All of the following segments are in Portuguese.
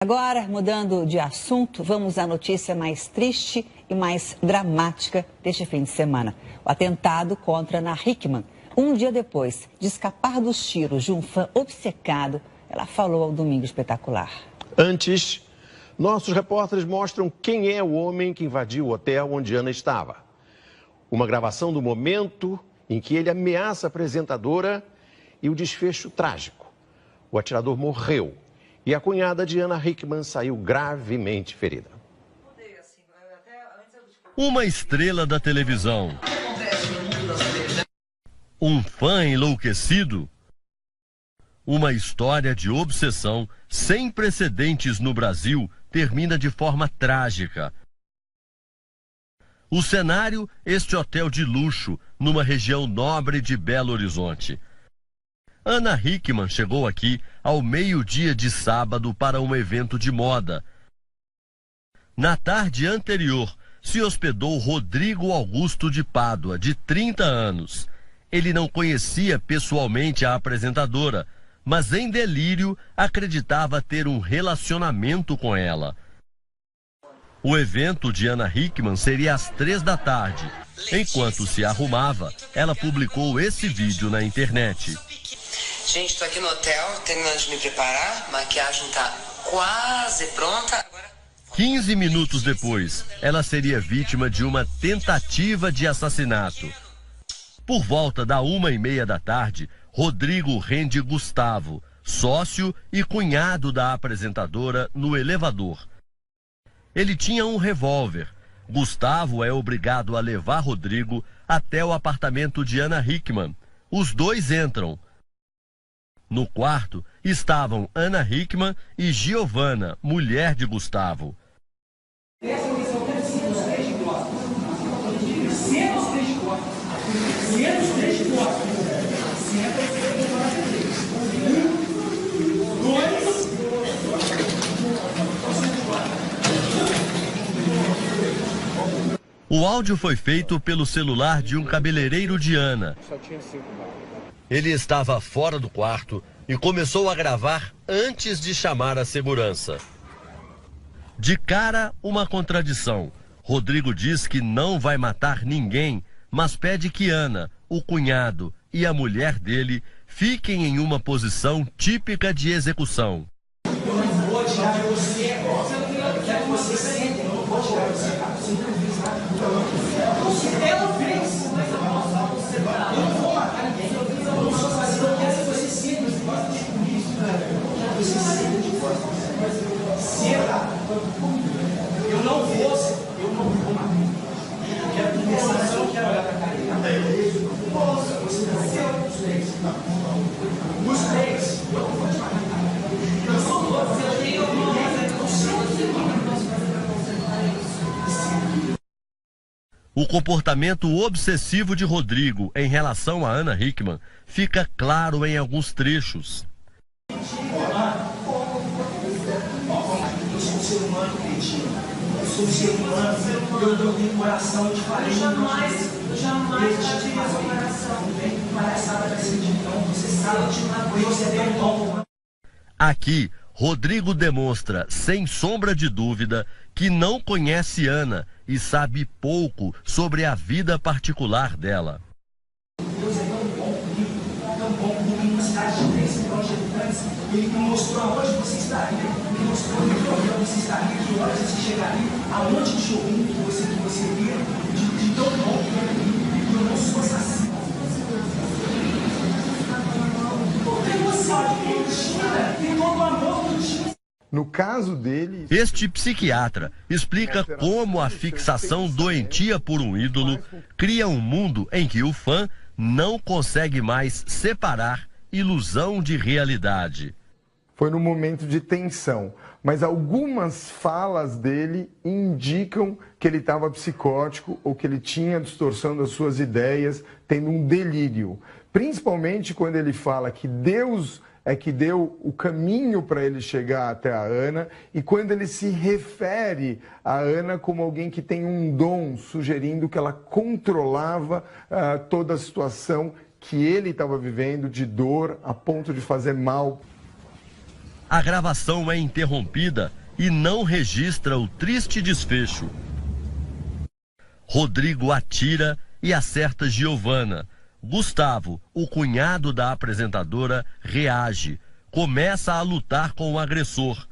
Agora, mudando de assunto, vamos à notícia mais triste e mais dramática deste fim de semana. O atentado contra Ana Hickman. Um dia depois de escapar dos tiros de um fã obcecado, ela falou ao Domingo Espetacular. Antes, nossos repórteres mostram quem é o homem que invadiu o hotel onde Ana estava. Uma gravação do momento em que ele ameaça a apresentadora e o desfecho trágico. O atirador morreu e a cunhada de Ana Hickman saiu gravemente ferida. Uma estrela da televisão. Um fã enlouquecido. Uma história de obsessão sem precedentes no Brasil termina de forma trágica. O cenário, este hotel de luxo, numa região nobre de Belo Horizonte. Ana Hickman chegou aqui ao meio-dia de sábado para um evento de moda. Na tarde anterior, se hospedou Rodrigo Augusto de Pádua, de 30 anos. Ele não conhecia pessoalmente a apresentadora, mas em delírio acreditava ter um relacionamento com ela. O evento de Ana Hickman seria às 3 da tarde. Enquanto se arrumava, ela publicou esse vídeo na internet. Gente, tô aqui no hotel, terminando de me preparar, maquiagem tá quase pronta. 15 minutos depois, ela seria vítima de uma tentativa de assassinato. Por volta da 1h30 da tarde, Rodrigo rende Gustavo, sócio e cunhado da apresentadora, no elevador. Ele tinha um revólver. Gustavo é obrigado a levar Rodrigo até o apartamento de Ana Hickman. Os dois entram. No quarto estavam Ana Hickman e Giovana, mulher de Gustavo. O áudio foi feito pelo celular de um cabeleireiro de Ana. Ele estava fora do quarto e começou a gravar antes de chamar a segurança. De cara, uma contradição. Rodrigo diz que não vai matar ninguém, mas pede que Ana, o cunhado e a mulher dele fiquem em uma posição típica de execução. Eu não vou tirar você, eu quero que você sente, eu não vou tirar você, ela fez, mas eu não vou matar ninguém, eu não sou fazendo, eu quero que você sinta, você gosta de comigo, você sinta de coisa, senta, eu não vou matar, eu quero conversar, mas eu não quero olhar pra cara dele, você não quer os três, eu não vou te matar, eu sou louco, eu tenho uma O comportamento obsessivo de Rodrigo em relação a Ana Hickman fica claro em alguns trechos. Eu sou um ser humano, cretino. Eu sou um ser humano, eu tenho coração, eu te falei. Eu jamais tive seu coração. Palhaçada vai ser de então, você sabe, você tem um tom. Aqui, Rodrigo demonstra, sem sombra de dúvida, que não conhece Ana e sabe pouco sobre a vida particular dela. Deus é tão bom comigo em uma cidade de 3 milhões de habitantes. Ele me mostrou aonde você estaria, me mostrou onde você estaria, que horas você chegaria, aonde de joguinho que você iria, de tão bom que é comigo, e eu não sou assassino. Tem você, mentira, tem todo o amor do time. No caso dele... Este psiquiatra explica como a fixação doentia por um ídolo cria um mundo em que o fã não consegue mais separar ilusão de realidade. Foi num momento de tensão, mas algumas falas dele indicam que ele estava psicótico ou que ele tinha distorção das suas ideias, tendo um delírio. Principalmente quando ele fala que Deus é que deu o caminho para ele chegar até a Ana, e quando ele se refere a Ana como alguém que tem um dom, sugerindo que ela controlava toda a situação que ele estava vivendo de dor a ponto de fazer mal. A gravação é interrompida e não registra o triste desfecho. Rodrigo atira e acerta Giovana. Gustavo, o cunhado da apresentadora, reage. Começa a lutar com o agressor.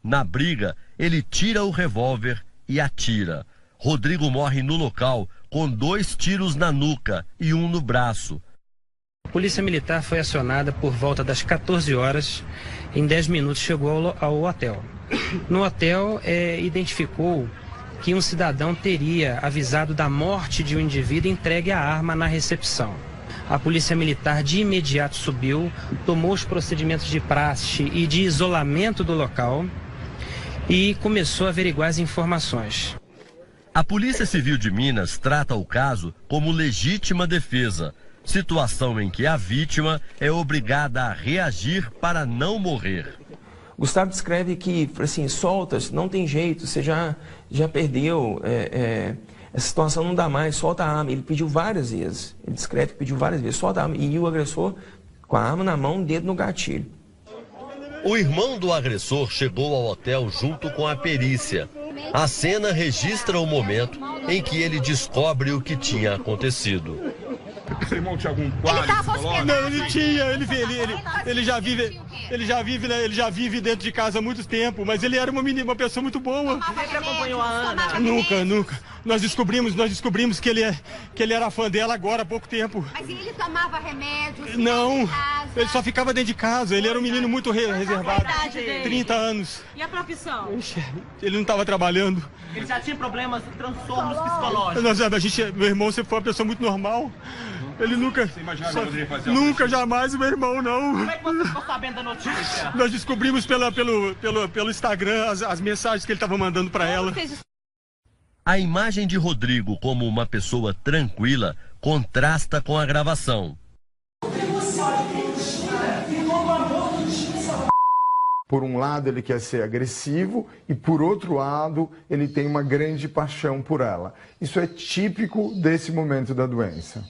Na briga, ele tira o revólver e atira. Rodrigo morre no local com 2 tiros na nuca e 1 no braço. A Polícia Militar foi acionada por volta das 14 horas. Em 10 minutos chegou ao hotel. No hotel, identificou que um cidadão teria avisado da morte de um indivíduo e entregue a arma na recepção. A Polícia Militar de imediato subiu, tomou os procedimentos de praxe e de isolamento do local e começou a averiguar as informações. A Polícia Civil de Minas trata o caso como legítima defesa, situação em que a vítima é obrigada a reagir para não morrer. Gustavo descreve que, assim, solta, não tem jeito, você já perdeu, essa situação não dá mais, solta a arma. Ele pediu várias vezes, ele descreve que pediu várias vezes, solta a arma. E o agressor, com a arma na mão, dedo no gatilho. O irmão do agressor chegou ao hotel junto com a perícia. A cena registra o momento em que ele descobre o que tinha acontecido. Seu irmão tinha algum quadro? Não, ele tinha, ele já vive dentro de casa há muito tempo, mas ele era uma pessoa muito boa. Sempre acompanhou a Ana? Nunca. Nós descobrimos que ele era fã dela agora há pouco tempo. Mas ele tomava remédios? Não, ele só ficava dentro de casa, ele era um menino muito reservado. 30 anos. E a profissão? Ele não estava trabalhando. Ele já tinha problemas, transtornos psicológicos? Meu irmão sempre foi uma pessoa muito normal. Ele nunca... Você imaginava que poderia fazer Nunca, jamais, meu irmão, não. Como é que você ficou sabendo da notícia? Nós descobrimos pelo Instagram as mensagens que ele estava mandando para ela. A imagem de Rodrigo como uma pessoa tranquila contrasta com a gravação. Por um lado, ele quer ser agressivo e, por outro lado, ele tem uma grande paixão por ela. Isso é típico desse momento da doença.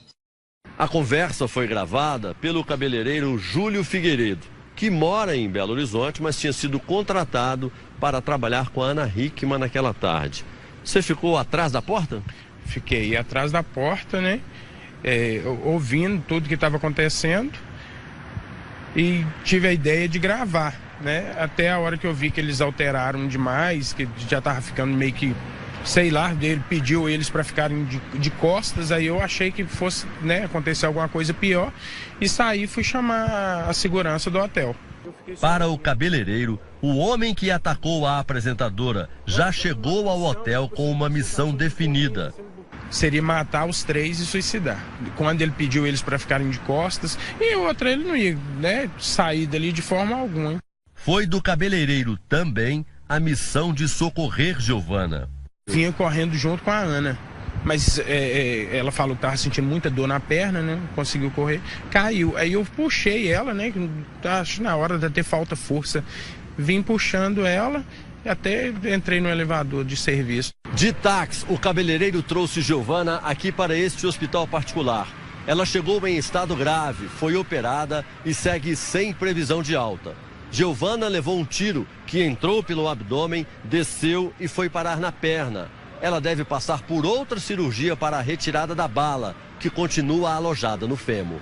A conversa foi gravada pelo cabeleireiro Júlio Figueiredo, que mora em Belo Horizonte, mas tinha sido contratado para trabalhar com a Ana Hickman naquela tarde. Você ficou atrás da porta? Fiquei atrás da porta, né? Ouvindo tudo que estava acontecendo e tive a ideia de gravar, né? Até a hora que eu vi que eles alteraram demais, que já estava ficando meio que, sei lá, ele pediu eles para ficarem de costas, aí eu achei que fosse, né, acontecer alguma coisa pior e saí e fui chamar a segurança do hotel. Para o cabeleireiro, o homem que atacou a apresentadora já chegou ao hotel com uma missão definida. Seria matar os 3 e suicidar. Quando ele pediu eles para ficarem de costas, e outra, ele não ia, né, sair dali de forma alguma. Hein? Foi do cabeleireiro também a missão de socorrer Giovana. Vinha correndo junto com a Ana, mas ela falou que estava sentindo muita dor na perna, né? Conseguiu correr, caiu. Aí eu puxei ela, né? Acho na hora de ter falta força. Vim puxando ela e até entrei no elevador de serviço. De táxi, o cabeleireiro trouxe Giovana aqui para este hospital particular. Ela chegou em estado grave, foi operada e segue sem previsão de alta. Giovana levou um tiro que entrou pelo abdômen, desceu e foi parar na perna. Ela deve passar por outra cirurgia para a retirada da bala, que continua alojada no fêmur.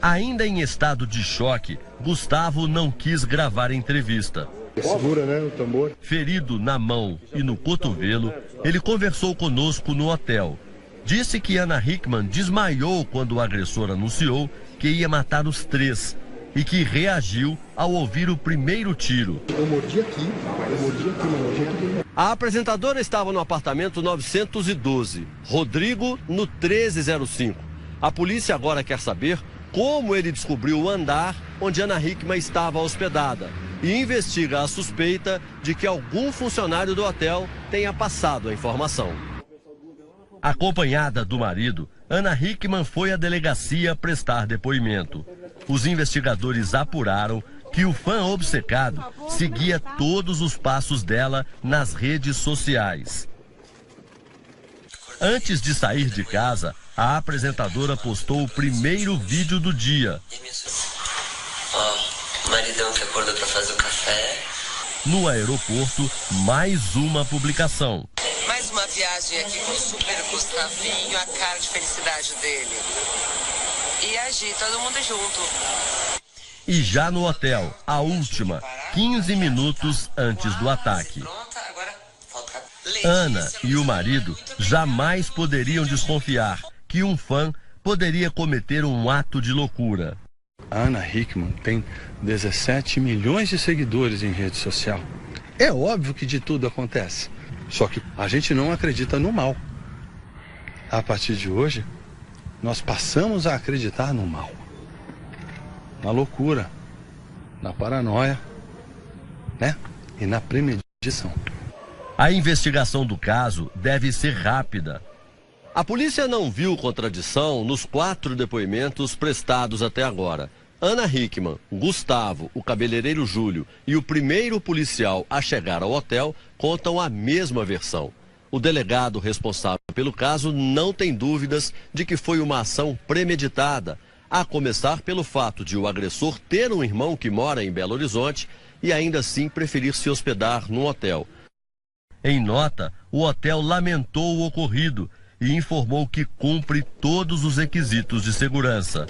Ainda em estado de choque, Gustavo não quis gravar a entrevista. Segura, né, o tambor. Ferido na mão e no cotovelo, ele conversou conosco no hotel. Disse que Ana Hickman desmaiou quando o agressor anunciou que ia matar os 3 e que reagiu ao ouvir o primeiro tiro. Eu mordi aqui. A apresentadora estava no apartamento 912, Rodrigo no 1305. A polícia agora quer saber como ele descobriu o andar onde Ana Hickman estava hospedada e investiga a suspeita de que algum funcionário do hotel tenha passado a informação. Acompanhada do marido, Ana Hickman foi à delegacia prestar depoimento. Os investigadores apuraram que o fã obcecado seguia todos os passos dela nas redes sociais. Antes de sair de casa, a apresentadora postou o primeiro vídeo do dia. Ó, maridão que acordou para fazer o café. No aeroporto, mais uma publicação. Mais uma viagem aqui com o Super Gustavinho, a cara de felicidade dele. E a Gi, todo mundo junto. E já no hotel, a última, 15 minutos antes do ataque. Ana e o marido jamais poderiam desconfiar que um fã poderia cometer um ato de loucura. A Ana Hickman tem 17 milhões de seguidores em rede social. É óbvio que de tudo acontece. Só que a gente não acredita no mal. A partir de hoje, nós passamos a acreditar no mal. Na loucura, na paranoia, né? E na premeditação. A investigação do caso deve ser rápida. A polícia não viu contradição nos 4 depoimentos prestados até agora. Ana Hickman, Gustavo, o cabeleireiro Júlio e o primeiro policial a chegar ao hotel contam a mesma versão. O delegado responsável pelo caso não tem dúvidas de que foi uma ação premeditada, a começar pelo fato de o agressor ter um irmão que mora em Belo Horizonte e ainda assim preferir se hospedar num hotel. Em nota, o hotel lamentou o ocorrido e informou que cumpre todos os requisitos de segurança.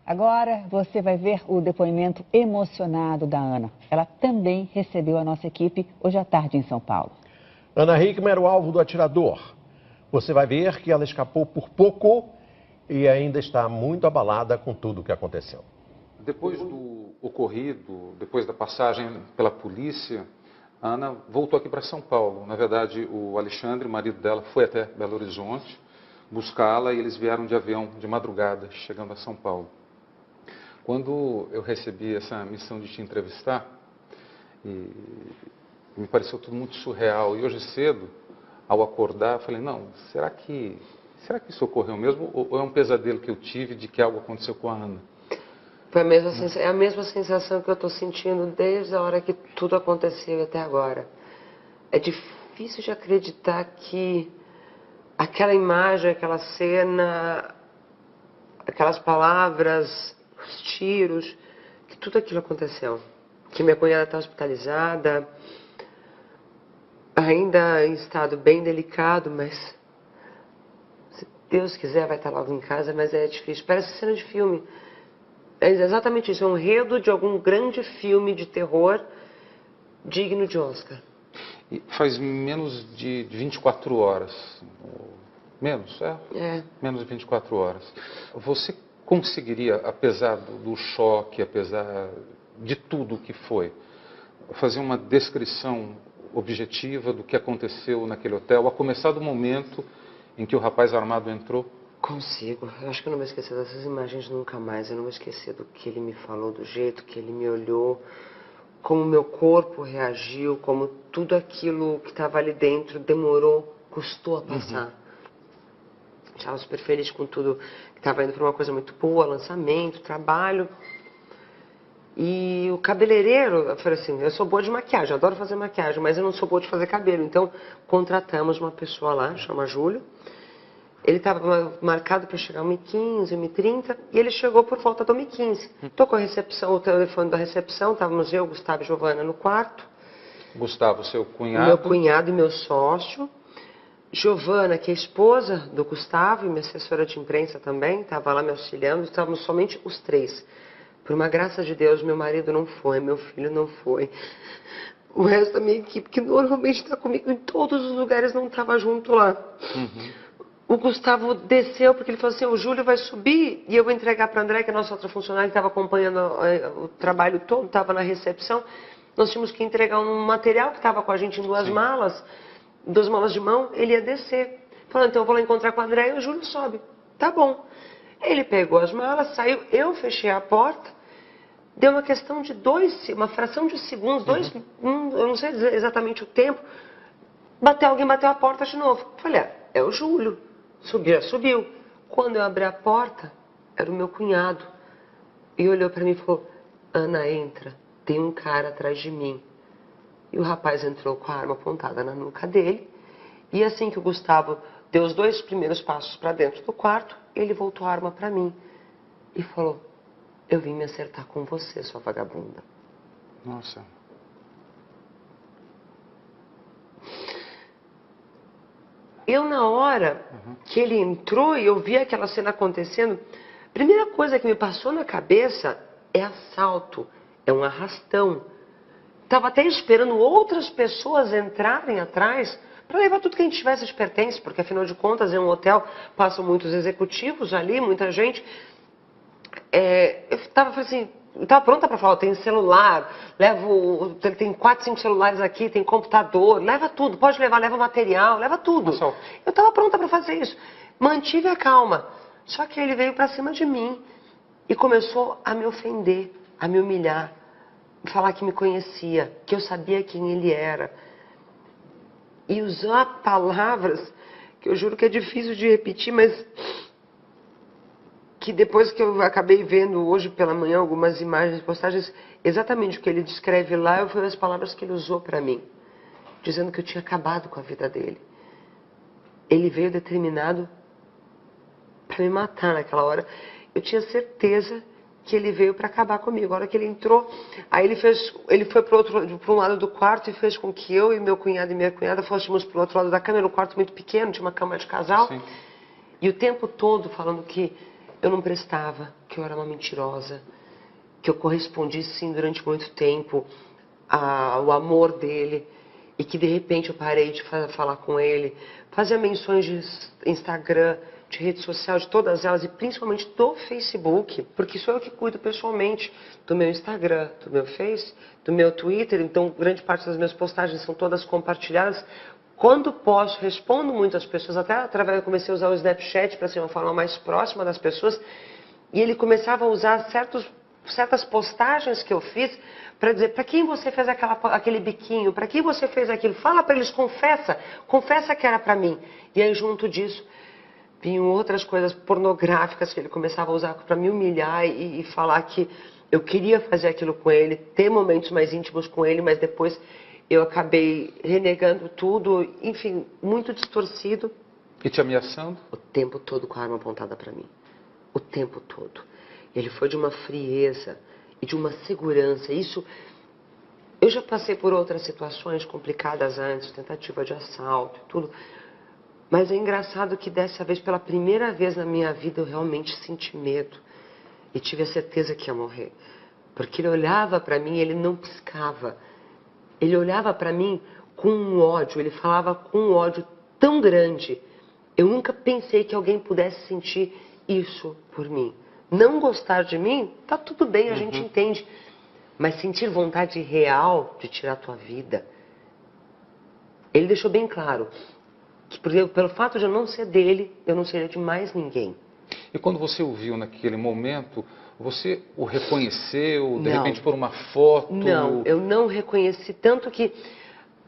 Agora você vai ver o depoimento emocionado da Ana. Ela também recebeu a nossa equipe hoje à tarde em São Paulo. Ana Hickman era o alvo do atirador. Você vai ver que ela escapou por pouco e ainda está muito abalada com tudo o que aconteceu. Depois do ocorrido, depois da passagem pela polícia, a Ana voltou aqui para São Paulo. Na verdade, o Alexandre, o marido dela, foi até Belo Horizonte buscá-la e eles vieram de avião de madrugada, chegando a São Paulo. Quando eu recebi essa missão de te entrevistar, me pareceu tudo muito surreal. E hoje cedo, ao acordar, eu falei, não, será que isso ocorreu mesmo? Ou é um pesadelo que eu tive de que algo aconteceu com a Ana? Foi a mesma sensação que eu estou sentindo desde a hora que tudo aconteceu até agora. É difícil de acreditar que aquela imagem, aquela cena, aquelas palavras, os tiros, que tudo aquilo aconteceu. Que minha cunhada está hospitalizada, ainda em estado bem delicado, mas se Deus quiser vai estar logo em casa, mas é difícil. Parece cena de filme. É exatamente isso, é um enredo de algum grande filme de terror digno de Oscar. E faz menos de 24 horas. Menos, menos de 24 horas. Você conseguiria, apesar do choque, apesar de tudo o que foi, fazer uma descrição objetiva do que aconteceu naquele hotel, a começar do momento em que o rapaz armado entrou? Consigo. Eu acho que eu não vou esquecer dessas imagens nunca mais. Eu não vou esquecer do que ele me falou, do jeito que ele me olhou, como o meu corpo reagiu, como tudo aquilo que estava ali dentro demorou, custou a passar. Estava super feliz com tudo, que estava indo para uma coisa muito boa, lançamento, trabalho. E o cabeleireiro, eu falei assim, eu sou boa de maquiagem, adoro fazer maquiagem, mas eu não sou boa de fazer cabelo. Então, contratamos uma pessoa lá, chama Júlio. Ele estava marcado para chegar 1h15, 1h30, e ele chegou por volta do 1h15. Tocou a recepção, o telefone da recepção, estávamos eu, Gustavo e Giovana no quarto. Gustavo, seu cunhado? Meu cunhado e meu sócio. Giovana, que é esposa do Gustavo e minha assessora de imprensa também, estava lá me auxiliando, estávamos somente os 3. Por uma graça de Deus, meu marido não foi, meu filho não foi. O resto da minha equipe, que normalmente está comigo em todos os lugares, não estava junto lá. O Gustavo desceu porque ele falou assim, o Júlio vai subir e eu vou entregar para a André, que é a nossa outra funcionária, que estava acompanhando o trabalho todo, estava na recepção. Nós tínhamos que entregar um material que estava com a gente em 2 malas, 2 malas de mão, ele ia descer. Falou, então eu vou lá encontrar com a André e o Júlio sobe. Tá bom. Ele pegou as malas, saiu, eu fechei a porta, deu uma questão de uma fração de segundos, eu não sei dizer exatamente o tempo, alguém bateu a porta de novo. Falei, é o Júlio. Subiu. Quando eu abri a porta, era o meu cunhado. E olhou para mim e falou, Ana, entra, tem um cara atrás de mim. E o rapaz entrou com a arma apontada na nuca dele. E assim que o Gustavo deu os 2 primeiros passos para dentro do quarto, ele voltou a arma para mim. e falou: eu vim me acertar com você, sua vagabunda. Nossa. Eu, na hora que ele entrou e eu vi aquela cena acontecendo, a primeira coisa que me passou na cabeça é assalto, é um arrastão. Estava até esperando outras pessoas entrarem atrás para levar tudo que a gente tivesse de pertence, porque afinal de contas é um hotel, passam muitos executivos ali, muita gente. Eu estava assim, estava pronta para falar: tem celular, tem 4, 5 celulares aqui, tem computador, leva tudo, pode levar, leva material, leva tudo. Eu estava pronta para fazer isso. Mantive a calma. Só que ele veio para cima de mim e começou a me ofender, a me humilhar, falar que me conhecia, que eu sabia quem ele era. E usar palavras que eu juro que é difícil de repetir, mas que depois que eu acabei vendo hoje pela manhã algumas imagens, postagens, exatamente o que ele descreve lá, foram as palavras que ele usou para mim, dizendo que eu tinha acabado com a vida dele. Ele veio determinado para me matar naquela hora. Eu tinha certeza que ele veio para acabar comigo. A hora que ele entrou, aí ele foi para um lado do quarto e fez com que eu e meu cunhado e minha cunhada fôssemos para o outro lado da cama. Era um quarto muito pequeno, tinha uma cama de casal. Sim. E o tempo todo falando que eu não prestava, que eu era uma mentirosa, que eu correspondi sim durante muito tempo ao amor dele e que de repente eu parei de falar com ele, fazia menções de Instagram, de rede social, de todas elas, e principalmente do Facebook, porque sou eu que cuido pessoalmente do meu Instagram, do meu Face, do meu Twitter. Então grande parte das minhas postagens são todas compartilhadas. Quando posso, respondo muito às pessoas, até através, eu comecei a usar o Snapchat para ser uma forma mais próxima das pessoas, e ele começava a usar certas postagens que eu fiz para dizer: para quem você fez aquele biquinho, para quem você fez aquilo, fala para eles, confessa que era para mim. E aí junto disso vinham outras coisas pornográficas que ele começava a usar para me humilhar e falar que eu queria fazer aquilo com ele, ter momentos mais íntimos com ele, mas depois eu acabei renegando tudo, enfim, muito distorcido. E te ameaçando? O tempo todo com a arma apontada para mim. O tempo todo. Ele foi de uma frieza e de uma segurança. Isso, eu já passei por outras situações complicadas antes, tentativa de assalto e tudo. Mas é engraçado que dessa vez, pela primeira vez na minha vida, eu realmente senti medo. E tive a certeza que ia morrer. Porque ele olhava para mim e ele não piscava. Ele olhava para mim com um ódio, ele falava com um ódio tão grande. Eu nunca pensei que alguém pudesse sentir isso por mim. Não gostar de mim, tá tudo bem, a gente entende. Mas sentir vontade real de tirar a tua vida, ele deixou bem claro que pelo fato de eu não ser dele, eu não seria de mais ninguém. E quando você o viu naquele momento, você o reconheceu, de repente por uma foto? Não, eu não reconheci, tanto que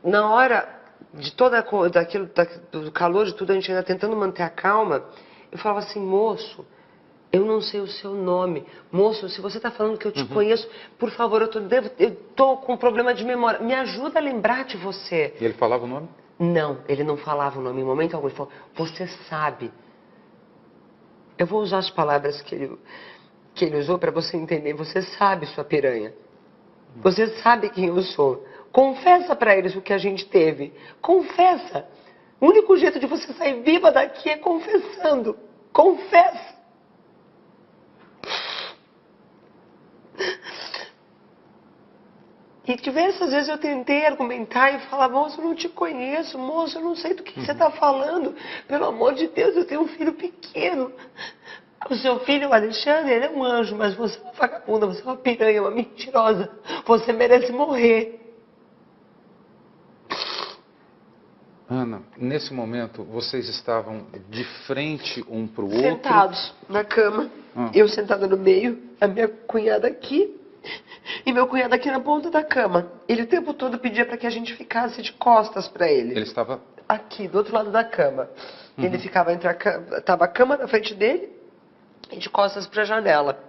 na hora de do calor de tudo, a gente ainda tentando manter a calma, eu falava assim: moço, eu não sei o seu nome. Moço, se você está falando que eu te conheço, por favor, eu tô com problema de memória, me ajuda a lembrar de você. E ele falava o nome? Não, ele não falava o nome em momento algum. Ele falou: você sabe. Eu vou usar as palavras que ele usou para você entender. Você sabe, sua piranha. Você sabe quem eu sou. Confessa para eles o que a gente teve. Confessa. O único jeito de você sair viva daqui é confessando. Confessa. E diversas vezes eu tentei argumentar e falar: moço, eu não te conheço, moço, eu não sei do que você está falando. Pelo amor de Deus, eu tenho um filho pequeno. O seu filho, o Alexandre, ele é um anjo, mas você é uma vagabunda, você é uma piranha, uma mentirosa. Você merece morrer. Ana, nesse momento, vocês estavam de frente um para o outro? Sentados na cama, eu sentada no meio, a minha cunhada aqui, e meu cunhado aqui na ponta da cama. Ele o tempo todo pedia para que a gente ficasse de costas para ele. Ele estava? Aqui, do outro lado da cama. Ele ficava entre a cama na frente dele e de costas para a janela.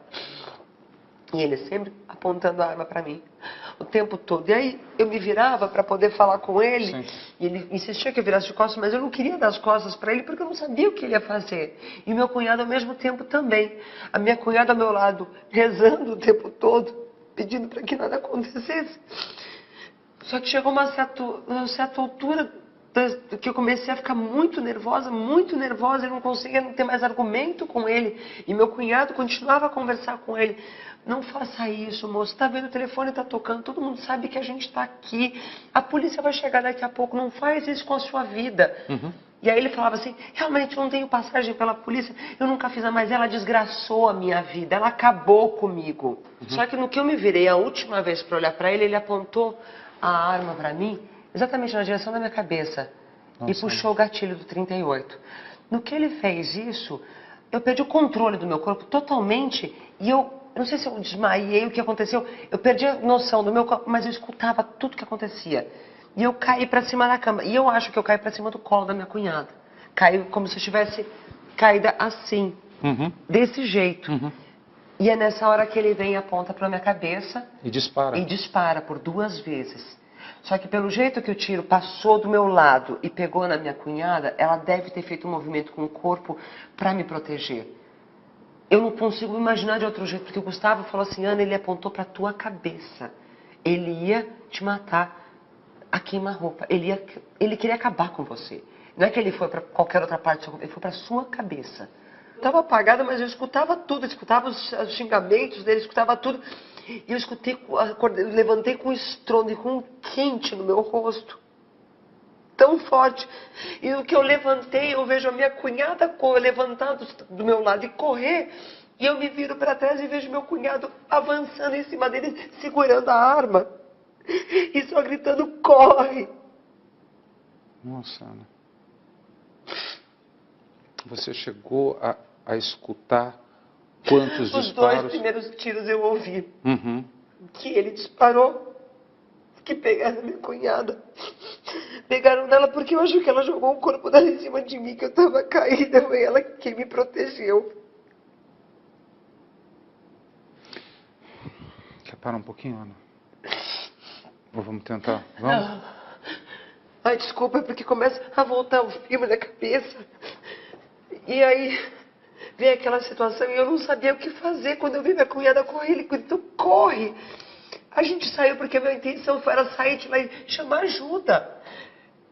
E ele sempre apontando a arma para mim, o tempo todo. E aí eu me virava para poder falar com ele, e ele insistia que eu virasse de costas, mas eu não queria dar as costas para ele porque eu não sabia o que ele ia fazer. E meu cunhado ao mesmo tempo também. A minha cunhada ao meu lado, rezando o tempo todo, pedindo para que nada acontecesse. Só que chegou uma certa altura que eu comecei a ficar muito nervosa, eu não conseguia ter mais argumento com ele. E meu cunhado continuava a conversar com ele. Não faça isso, moço. Tá vendo, o telefone tá tocando, todo mundo sabe que a gente tá aqui. A polícia vai chegar daqui a pouco, não faz isso com a sua vida. E aí ele falava assim, realmente eu não tenho passagem pela polícia, eu nunca fiz, mas ela desgraçou a minha vida, ela acabou comigo. Só que no que eu me virei a última vez para olhar para ele, ele apontou a arma para mim, exatamente na direção da minha cabeça. Nossa, e puxou o gatilho do 38. No que ele fez isso, eu perdi o controle do meu corpo totalmente e eu não sei se eu desmaiei, o que aconteceu, eu perdi a noção do meu corpo, mas eu escutava tudo o que acontecia. E eu caí para cima da cama. E eu acho que eu caí para cima do colo da minha cunhada. Caí como se eu tivesse caída assim, desse jeito. E é nessa hora que ele vem e aponta para minha cabeça. E dispara. E dispara por 2 vezes. Só que pelo jeito que o tiro passou do meu lado e pegou na minha cunhada, ela deve ter feito um movimento com o corpo para me proteger. Eu não consigo imaginar de outro jeito, porque o Gustavo falou assim, Ana, ele apontou para tua cabeça. Ele ia te matar a queima-roupa. Ele queria acabar com você. Não é que ele foi para qualquer outra parte do seu corpo, ele foi para sua cabeça. Eu estava apagada, mas eu escutava tudo, eu escutava os xingamentos dele, escutava tudo. E eu escutei, eu levantei com estrondo e com um quente no meu rosto. Tão forte. E no que eu levantei, eu vejo a minha cunhada levantando do meu lado e correr. E eu me viro para trás e vejo meu cunhado avançando em cima dele, segurando a arma. E só gritando, corre! Nossa, Ana. Você chegou a escutar quantos disparos? Os 2 primeiros tiros eu ouvi. Que ele disparou. Que pegaram minha cunhada. Pegaram nela porque eu acho que ela jogou o corpo dela em cima de mim, que eu estava caída. Foi ela que me protegeu. Quer parar um pouquinho, Ana? Ou vamos tentar? Vamos? Não. Ai, desculpa, porque começa a voltar o filme na cabeça. E aí vem aquela situação e eu não sabia o que fazer. Quando eu vi minha cunhada correr, ele gritou, corre! A gente saiu porque a minha intenção era sair de lá e chamar ajuda.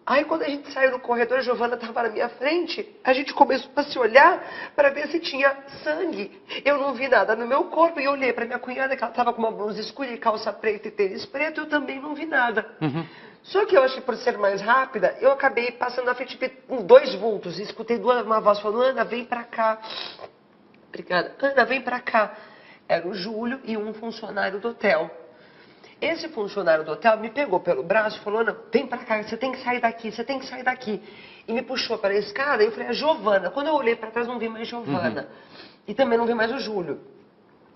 Aí quando a gente saiu no corredor, a Giovana estava na minha frente, a gente começou a se olhar para ver se tinha sangue. Eu não vi nada no meu corpo e eu olhei para minha cunhada, que ela estava com uma blusa escura e calça preta e tênis preto, eu também não vi nada. Só que eu acho que por ser mais rápida, eu acabei passando na frente de 2 vultos e escutei uma voz falando, Ana, vem para cá. Obrigada. Ana, vem para cá. Era o Júlio e um funcionário do hotel. Esse funcionário do hotel me pegou pelo braço e falou, Ana, vem pra cá, você tem que sair daqui, você tem que sair daqui. E me puxou para a escada e eu falei, a Giovana. Quando eu olhei para trás, não vi mais Giovana. E também não vi mais o Júlio.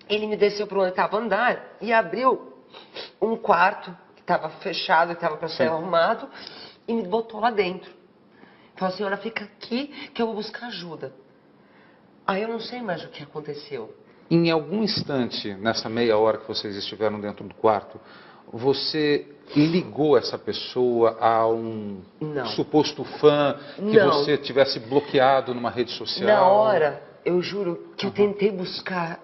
Ele me desceu para o 8º andar e abriu um quarto que estava fechado, que estava para ser arrumado, e me botou lá dentro. Falou, senhora, fica aqui que eu vou buscar ajuda. Aí eu não sei mais o que aconteceu. Em algum instante, nessa meia hora que vocês estiveram dentro do quarto, você ligou essa pessoa a um suposto fã que você tivesse bloqueado numa rede social? Na hora, eu juro que eu tentei buscar.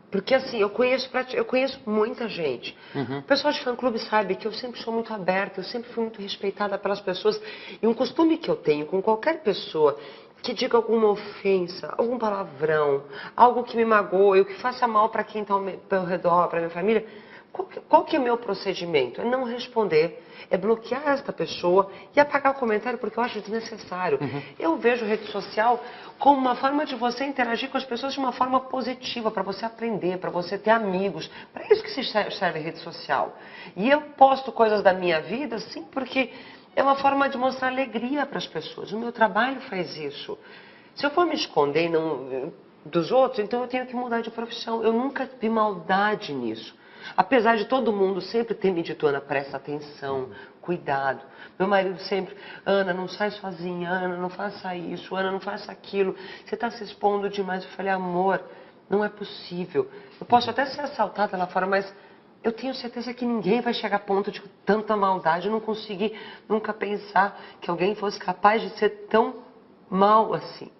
Porque assim, eu conheço muita gente. O pessoal de fã-clube sabe que eu sempre sou muito aberta, eu sempre fui muito respeitada pelas pessoas. E um costume que eu tenho com qualquer pessoa que diga alguma ofensa, algum palavrão, algo que me magoe, ou que faça mal para quem está ao meu redor, para minha família, qual que é o meu procedimento? É não responder, é bloquear esta pessoa e apagar o comentário porque eu acho desnecessário. Eu vejo rede social como uma forma de você interagir com as pessoas de uma forma positiva, para você aprender, para você ter amigos. Para isso que se serve rede social. E eu posto coisas da minha vida, sim, porque é uma forma de mostrar alegria para as pessoas. O meu trabalho faz isso. Se eu for me esconder dos outros, então eu tenho que mudar de profissão. Eu nunca vi maldade nisso. Apesar de todo mundo sempre ter me dito, Ana, presta atenção, cuidado. Meu marido sempre, Ana, não sai sozinha, Ana, não faça isso, Ana, não faça aquilo. Você está se expondo demais. Eu falei, amor, Não é possível. Eu posso até ser assaltada lá fora, mas eu tenho certeza que ninguém vai chegar a ponto de tanta maldade. Eu não consegui nunca pensar que alguém fosse capaz de ser tão mal assim.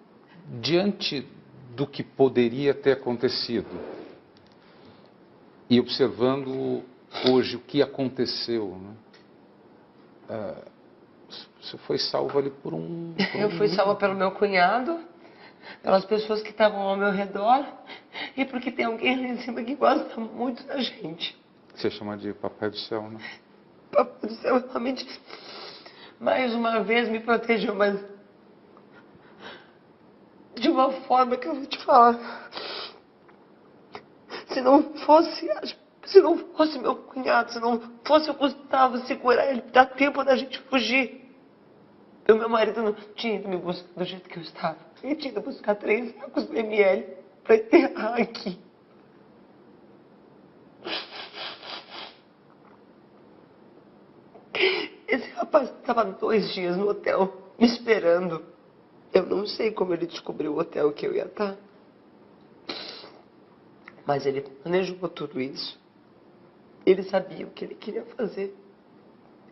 Diante do que poderia ter acontecido e observando hoje o que aconteceu, né? Você foi salva ali por um... Eu fui salva pelo meu cunhado, pelas pessoas que estavam ao meu redor e porque tem alguém lá em cima que gosta muito da gente. Você chama de Papai do Céu, né? Papai do Céu realmente, mais uma vez, me protegeu, mas de uma forma que eu vou te falar. Se não fosse meu cunhado, se não fosse o Gustavo segurar ele, dá tempo da gente fugir. O meu marido não tinha ido me buscar do jeito que eu estava. Ele tinha ido buscar 3 sacos de ML para enterrar aqui. Esse rapaz estava 2 dias no hotel me esperando. Eu não sei como ele descobriu o hotel que eu ia estar. Mas ele planejou tudo isso. Ele sabia o que ele queria fazer.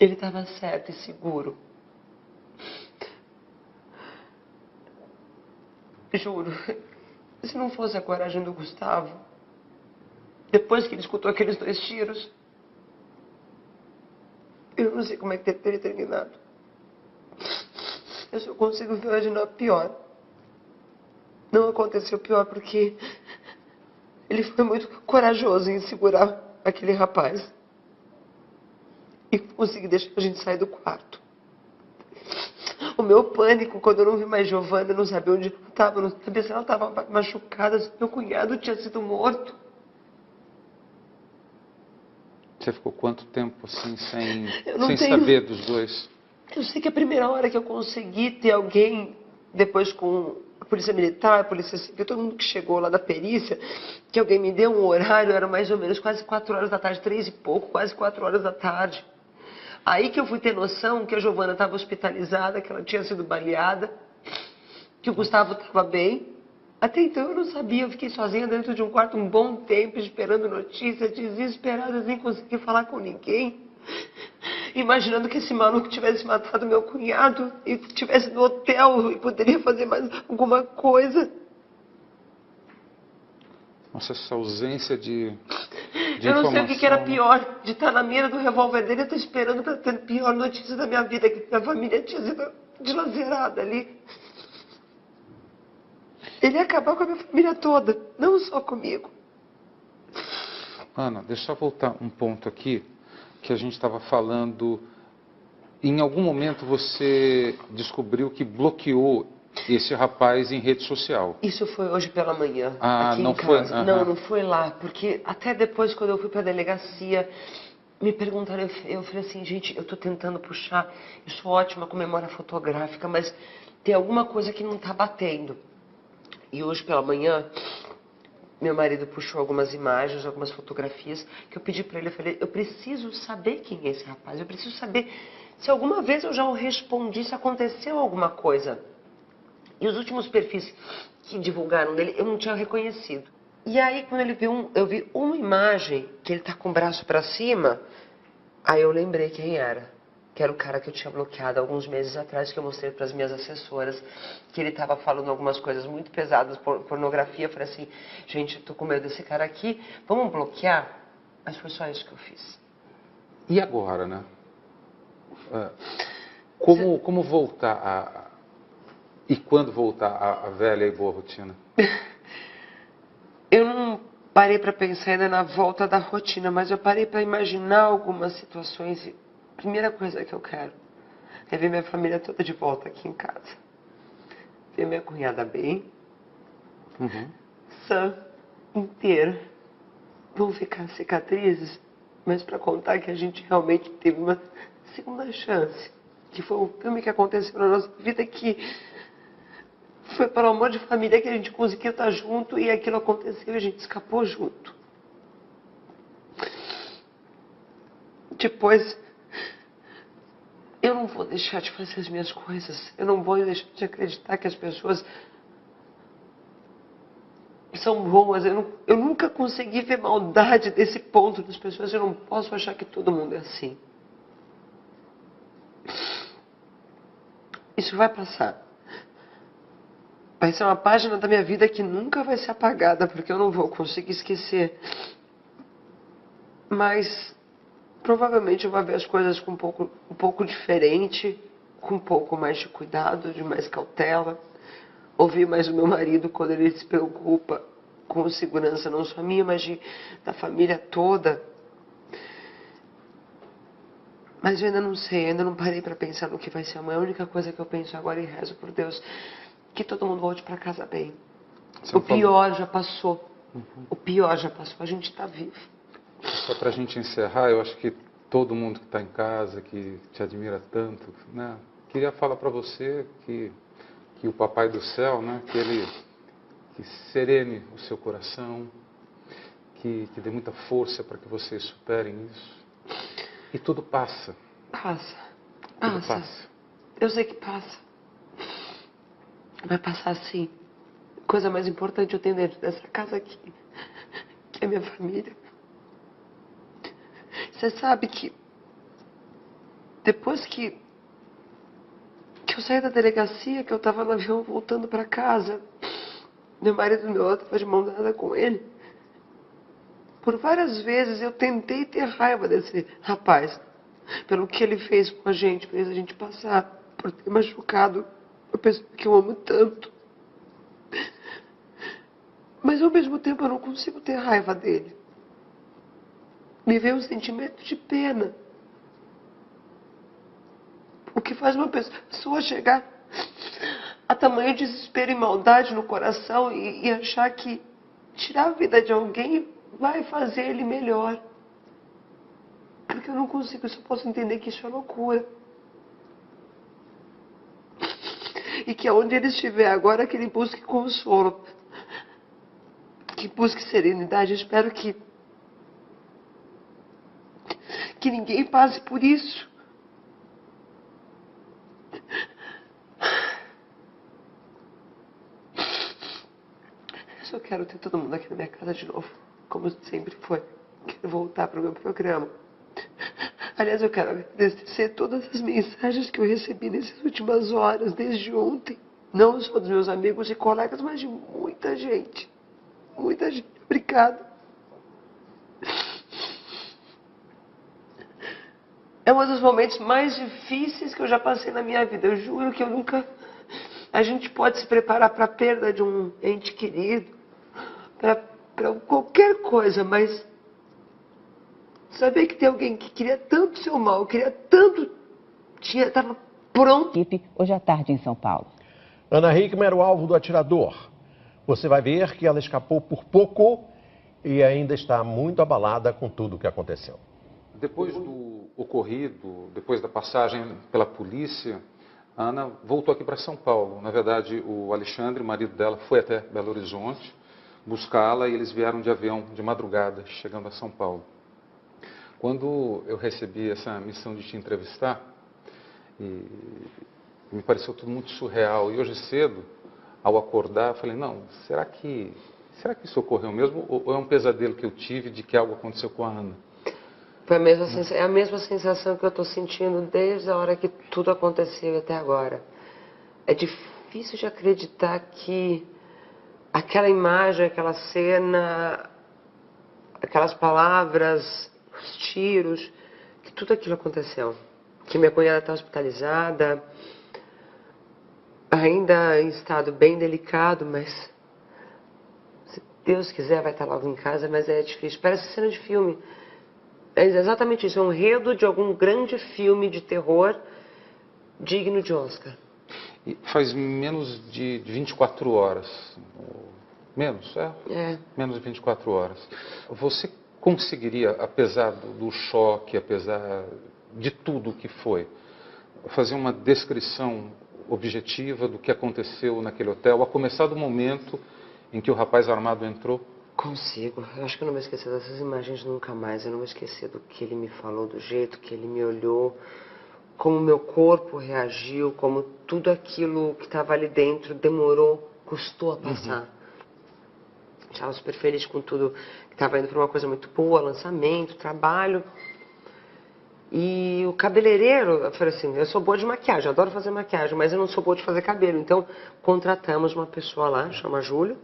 Ele estava certo e seguro. Juro, se não fosse a coragem do Gustavo, depois que ele escutou aqueles 2 tiros, eu não sei como é que teria terminado. Eu só consigo imaginar pior. Não aconteceu pior porque ele foi muito corajoso em segurar aquele rapaz e conseguir deixar a gente sair do quarto. O meu pânico, quando eu não vi mais Giovana, eu não sabia onde ela estava, não sabia se ela estava machucada, se meu cunhado tinha sido morto. Você ficou quanto tempo assim, sem saber dos 2? Eu sei que a primeira hora que eu consegui ter alguém, depois com a polícia militar, a polícia civil, todo mundo que chegou lá da perícia, que alguém me deu um horário, era mais ou menos quase 4 horas da tarde, 3 e pouco, quase 4 horas da tarde. Aí que eu fui ter noção que a Giovana estava hospitalizada, que ela tinha sido baleada, que o Gustavo estava bem. Até então eu não sabia, eu fiquei sozinha dentro de um quarto um bom tempo, esperando notícias, desesperada, sem conseguir falar com ninguém. Imaginando que esse maluco tivesse matado meu cunhado e estivesse no hotel e poderia fazer mais alguma coisa. Nossa, essa ausência de eu não sei o que era pior, de estar na mira do revólver dele e estar esperando para ter a pior notícia da minha vida, que minha família tinha sido dilacerada ali. Ele ia acabar com a minha família toda, não só comigo. Ana, deixa eu voltar um ponto aqui, que a gente estava falando. Em algum momento você descobriu que bloqueou esse rapaz em rede social. Isso foi hoje pela manhã, aqui não em casa. Foi? Não foi lá, porque até depois, quando eu fui para a delegacia, me perguntaram, eu falei assim, gente, eu estou tentando puxar, eu sou ótima com memória fotográfica, mas tem alguma coisa que não está batendo. E hoje pela manhã, meu marido puxou algumas imagens, algumas fotografias, que eu pedi para ele, eu falei, eu preciso saber quem é esse rapaz, eu preciso saber se alguma vez eu já o respondi, se aconteceu alguma coisa. E os últimos perfis que divulgaram dele, eu não tinha reconhecido. E aí, quando eu vi uma imagem, que ele tá com o braço para cima, aí eu lembrei quem era. Que era o cara que eu tinha bloqueado alguns meses atrás, que eu mostrei para as minhas assessoras, que ele estava falando algumas coisas muito pesadas, pornografia. Eu falei assim, gente, eu tô com medo desse cara aqui, vamos bloquear? Mas foi só isso que eu fiz. E agora, né? Como voltar e quando voltar a velha e boa rotina? Eu não parei para pensar ainda na volta da rotina, mas eu parei para imaginar algumas situações. A primeira coisa que eu quero é ver minha família toda de volta aqui em casa. Ver minha cunhada bem, sã, inteira. Vão ficar cicatrizes, mas para contar que a gente realmente teve uma segunda chance. Que foi um filme que aconteceu na nossa vida que foi pelo amor de família que a gente conseguiu estar junto e aquilo aconteceu e a gente escapou junto. Depois, eu não vou deixar de fazer as minhas coisas. Eu não vou deixar de acreditar que as pessoas são boas. Eu nunca consegui ver maldade desse ponto das pessoas. Eu não posso achar que todo mundo é assim. Isso vai passar. Vai ser uma página da minha vida que nunca vai ser apagada, porque eu não vou conseguir esquecer. Mas provavelmente eu vou ver as coisas com um pouco diferente, com um pouco mais de cuidado, de mais cautela. Ouvir mais o meu marido quando ele se preocupa com segurança, não só minha, mas da família toda. Mas eu ainda não sei, ainda não parei para pensar no que vai ser amanhã. A única coisa que eu penso agora e rezo por Deus, que todo mundo volte para casa bem. O pior já passou. O pior já passou, a gente está vivo. Só para a gente encerrar, eu acho que todo mundo que está em casa, que te admira tanto, né, queria falar para você que o Papai do Céu, né, que serene o seu coração, que dê muita força para que vocês superem isso. E tudo passa. Passa. Tudo passa. Eu sei que passa. Vai passar sim. A coisa mais importante eu tenho dentro dessa casa aqui, que é minha família. Você sabe que depois que eu saí da delegacia, que eu estava no avião voltando para casa, meu marido meu estava de mão dada com ele. Por várias vezes eu tentei ter raiva desse rapaz, pelo que ele fez com a gente, fez a gente passar, por ter machucado a pessoa que eu amo tanto. Mas ao mesmo tempo eu não consigo ter raiva dele. Me veio um sentimento de pena. O que faz uma pessoa chegar a tamanho desespero e maldade no coração e achar que tirar a vida de alguém vai fazer ele melhor. Porque eu não consigo, eu só posso entender que isso é loucura. E que aonde ele estiver agora, que ele busque consolo. Que busque serenidade. Eu espero que ninguém passe por isso. Eu só quero ter todo mundo aqui na minha casa de novo, como sempre foi. Quero voltar para o meu programa. Aliás, eu quero agradecer todas as mensagens que eu recebi nessas últimas horas, desde ontem. Não só dos meus amigos e colegas, mas de muita gente. Muita gente. Obrigada. É um dos momentos mais difíceis que eu já passei na minha vida. Eu juro que eu nunca... A gente pode se preparar para a perda de um ente querido, para qualquer coisa, mas saber que tem alguém que queria tanto seu mal, queria tanto... Estava pronto. Hoje à tarde em São Paulo. Ana Hickman era o alvo do atirador. Você vai ver que ela escapou por pouco e ainda está muito abalada com tudo o que aconteceu. Depois do ocorrido, depois da passagem pela polícia, a Ana voltou aqui para São Paulo. Na verdade, o Alexandre, o marido dela, foi até Belo Horizonte buscá-la e eles vieram de avião de madrugada, chegando a São Paulo. Quando eu recebi essa missão de te entrevistar, e me pareceu tudo muito surreal. E hoje cedo, ao acordar, eu falei, não, será que isso ocorreu mesmo? Ou é um pesadelo que eu tive de que algo aconteceu com a Ana? Foi a mesma sensação que eu estou sentindo desde a hora que tudo aconteceu até agora. É difícil de acreditar que aquela imagem, aquela cena, aquelas palavras, os tiros, que tudo aquilo aconteceu. Que minha cunhada está hospitalizada, ainda em estado bem delicado, mas se Deus quiser vai estar logo em casa, mas é difícil. Parece cena de filme. É exatamente isso, é um enredo de algum grande filme de terror digno de Oscar. E faz menos de 24 horas. Menos, é? Menos de 24 horas. Você conseguiria, apesar do choque, apesar de tudo o que foi, fazer uma descrição objetiva do que aconteceu naquele hotel, a começar do momento em que o rapaz armado entrou? Consigo. Eu acho que eu não vou esquecer dessas imagens nunca mais. Eu não vou esquecer do que ele me falou, do jeito que ele me olhou, como meu corpo reagiu, como tudo aquilo que estava ali dentro demorou, custou a passar. Estava super feliz com tudo, que estava indo para uma coisa muito boa, lançamento, trabalho. E o cabeleireiro, eu falei assim, eu sou boa de maquiagem, adoro fazer maquiagem, mas eu não sou boa de fazer cabelo. Então, contratamos uma pessoa lá, chama Júlio.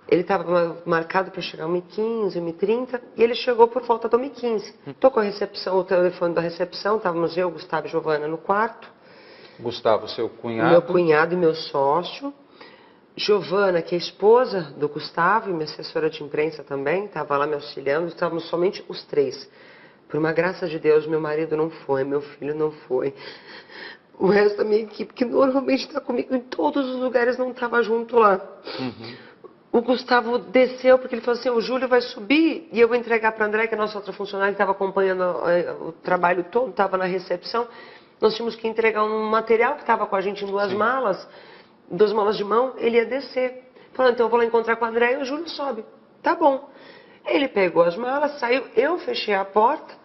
Ele estava marcado para chegar 1h15, 1h30, e ele chegou por volta do 1h15. Tocou a recepção, o telefone da recepção, estávamos eu, Gustavo e Giovana no quarto. Gustavo, seu cunhado? Meu cunhado e meu sócio. Giovana, que é esposa do Gustavo e minha assessora de imprensa também, estava lá me auxiliando, estávamos somente os três. Por uma graça de Deus, meu marido não foi, meu filho não foi. O resto da minha equipe, que normalmente está comigo em todos os lugares, não estava junto lá. O Gustavo desceu porque ele falou assim, o Júlio vai subir e eu vou entregar para a André, que é a nossa outra funcionária, que estava acompanhando o trabalho todo, estava na recepção. Nós tínhamos que entregar um material que estava com a gente em duas malas de mão, ele ia descer. Falou, então eu vou lá encontrar com o André e o Júlio sobe. Tá bom. Ele pegou as malas, saiu, eu fechei a porta,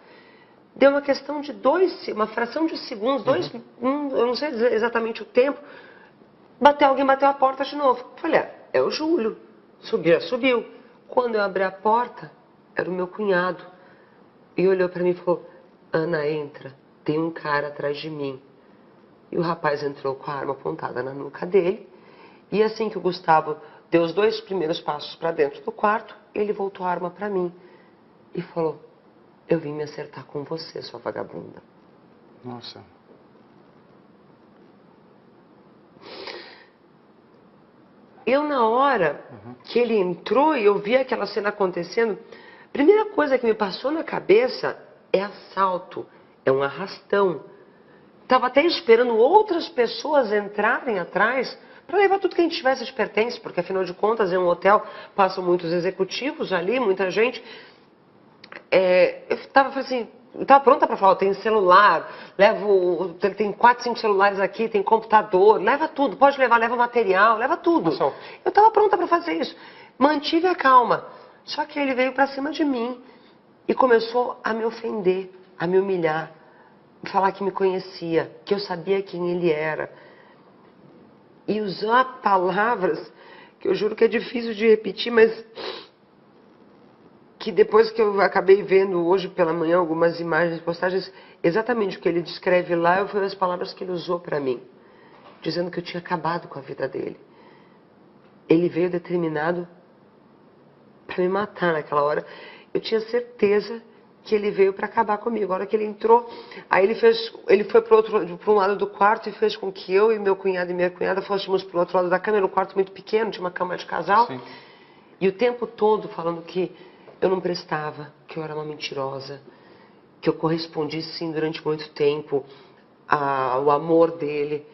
deu uma questão de uma fração de segundos, eu não sei dizer exatamente o tempo, alguém bateu a porta de novo. Falei, é o Júlio. Subiu. Quando eu abri a porta, era o meu cunhado. E olhou para mim e falou, Ana, entra, tem um cara atrás de mim. E o rapaz entrou com a arma apontada na nuca dele. E assim que o Gustavo deu os 2 primeiros passos para dentro do quarto, ele voltou a arma para mim. E falou, eu vim me acertar com você, sua vagabunda. Nossa. Eu, na hora que ele entrou e eu vi aquela cena acontecendo, a primeira coisa que me passou na cabeça é assalto, é um arrastão. Estava até esperando outras pessoas entrarem atrás para levar tudo que a gente tivesse de pertence, porque afinal de contas é um hotel, passam muitos executivos ali, muita gente. Eu estava assim, estava pronta para falar, tem celular, tem 4, 5 celulares aqui, tem computador, leva tudo, pode levar, leva material, leva tudo. Eu estava pronta para fazer isso. Mantive a calma. Só que ele veio para cima de mim e começou a me ofender, a me humilhar, falar que me conhecia, que eu sabia quem ele era. E usar palavras que eu juro que é difícil de repetir, mas que depois que eu acabei vendo hoje pela manhã algumas imagens, postagens, exatamente o que ele descreve lá, foram as palavras que ele usou para mim, dizendo que eu tinha acabado com a vida dele. Ele veio determinado para me matar naquela hora. Eu tinha certeza que ele veio para acabar comigo. A hora que ele entrou, aí ele foi para um lado do quarto e fez com que eu e meu cunhado e minha cunhada fôssemos para o outro lado da cama. Era um quarto muito pequeno, tinha uma cama de casal. Sim. E o tempo todo falando que eu não prestava, que eu era uma mentirosa, que eu correspondi sim durante muito tempo ao amor dele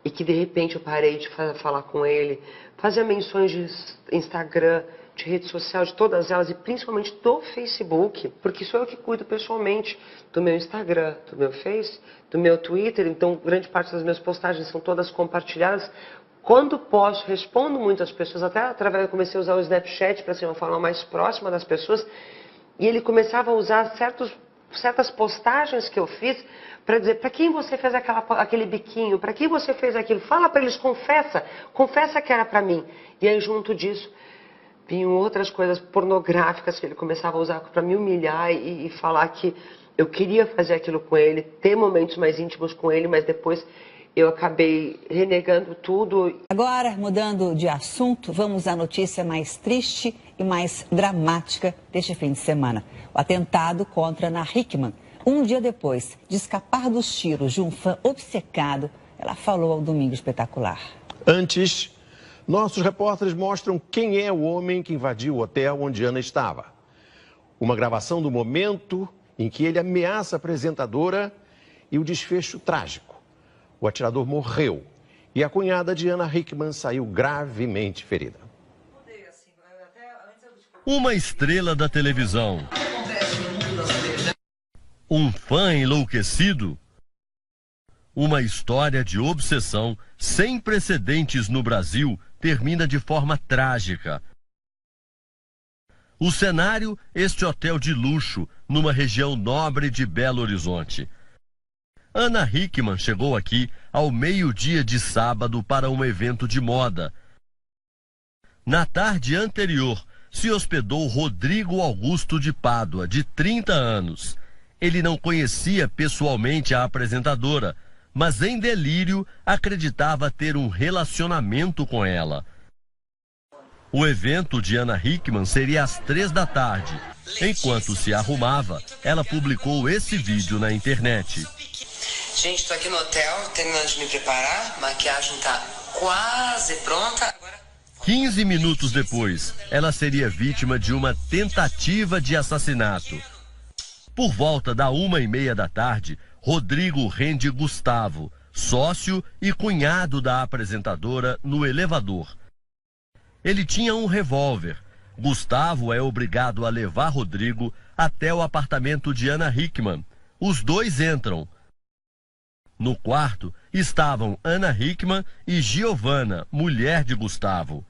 e que de repente eu parei de falar com ele, fazia menções de Instagram, de rede social, de todas elas e principalmente do Facebook, porque sou eu que cuido pessoalmente do meu Instagram, do meu Face, do meu Twitter, então grande parte das minhas postagens são todas compartilhadas. Quando posso, respondo muitas pessoas, até através, eu comecei a usar o Snapchat para ser uma forma mais próxima das pessoas, e ele começava a usar certas postagens que eu fiz para dizer, para quem você fez aquele biquinho, para quem você fez aquilo, fala para eles, confessa que era para mim. E aí junto disso, vinham outras coisas pornográficas que ele começava a usar para me humilhar e falar que eu queria fazer aquilo com ele, ter momentos mais íntimos com ele, mas depois eu acabei renegando tudo. Agora, mudando de assunto, vamos à notícia mais triste e mais dramática deste fim de semana. O atentado contra Ana Hickman. Um dia depois de escapar dos tiros de um fã obcecado, ela falou ao Domingo Espetacular. Antes, nossos repórteres mostram quem é o homem que invadiu o hotel onde Ana estava. Uma gravação do momento em que ele ameaça a apresentadora e o desfecho trágico. O atirador morreu e a cunhada de Ana Hickman saiu gravemente ferida. Uma estrela da televisão, um fã enlouquecido, uma história de obsessão sem precedentes no Brasil termina de forma trágica. O cenário, este hotel de luxo, numa região nobre de Belo Horizonte. Ana Hickman chegou aqui ao meio-dia de sábado para um evento de moda. Na tarde anterior, se hospedou Rodrigo Augusto de Pádua, de 30 anos. Ele não conhecia pessoalmente a apresentadora, mas em delírio acreditava ter um relacionamento com ela. O evento de Ana Hickman seria às 3 da tarde. Enquanto se arrumava, ela publicou esse vídeo na internet. Gente, tô aqui no hotel, terminando de me preparar, maquiagem tá quase pronta. 15 minutos depois, ela seria vítima de uma tentativa de assassinato. Por volta da 1h30 da tarde, Rodrigo rende Gustavo, sócio e cunhado da apresentadora, no elevador. Ele tinha um revólver. Gustavo é obrigado a levar Rodrigo até o apartamento de Ana Hickman. Os dois entram. No quarto estavam Ana Hickman e Giovana, mulher de Gustavo.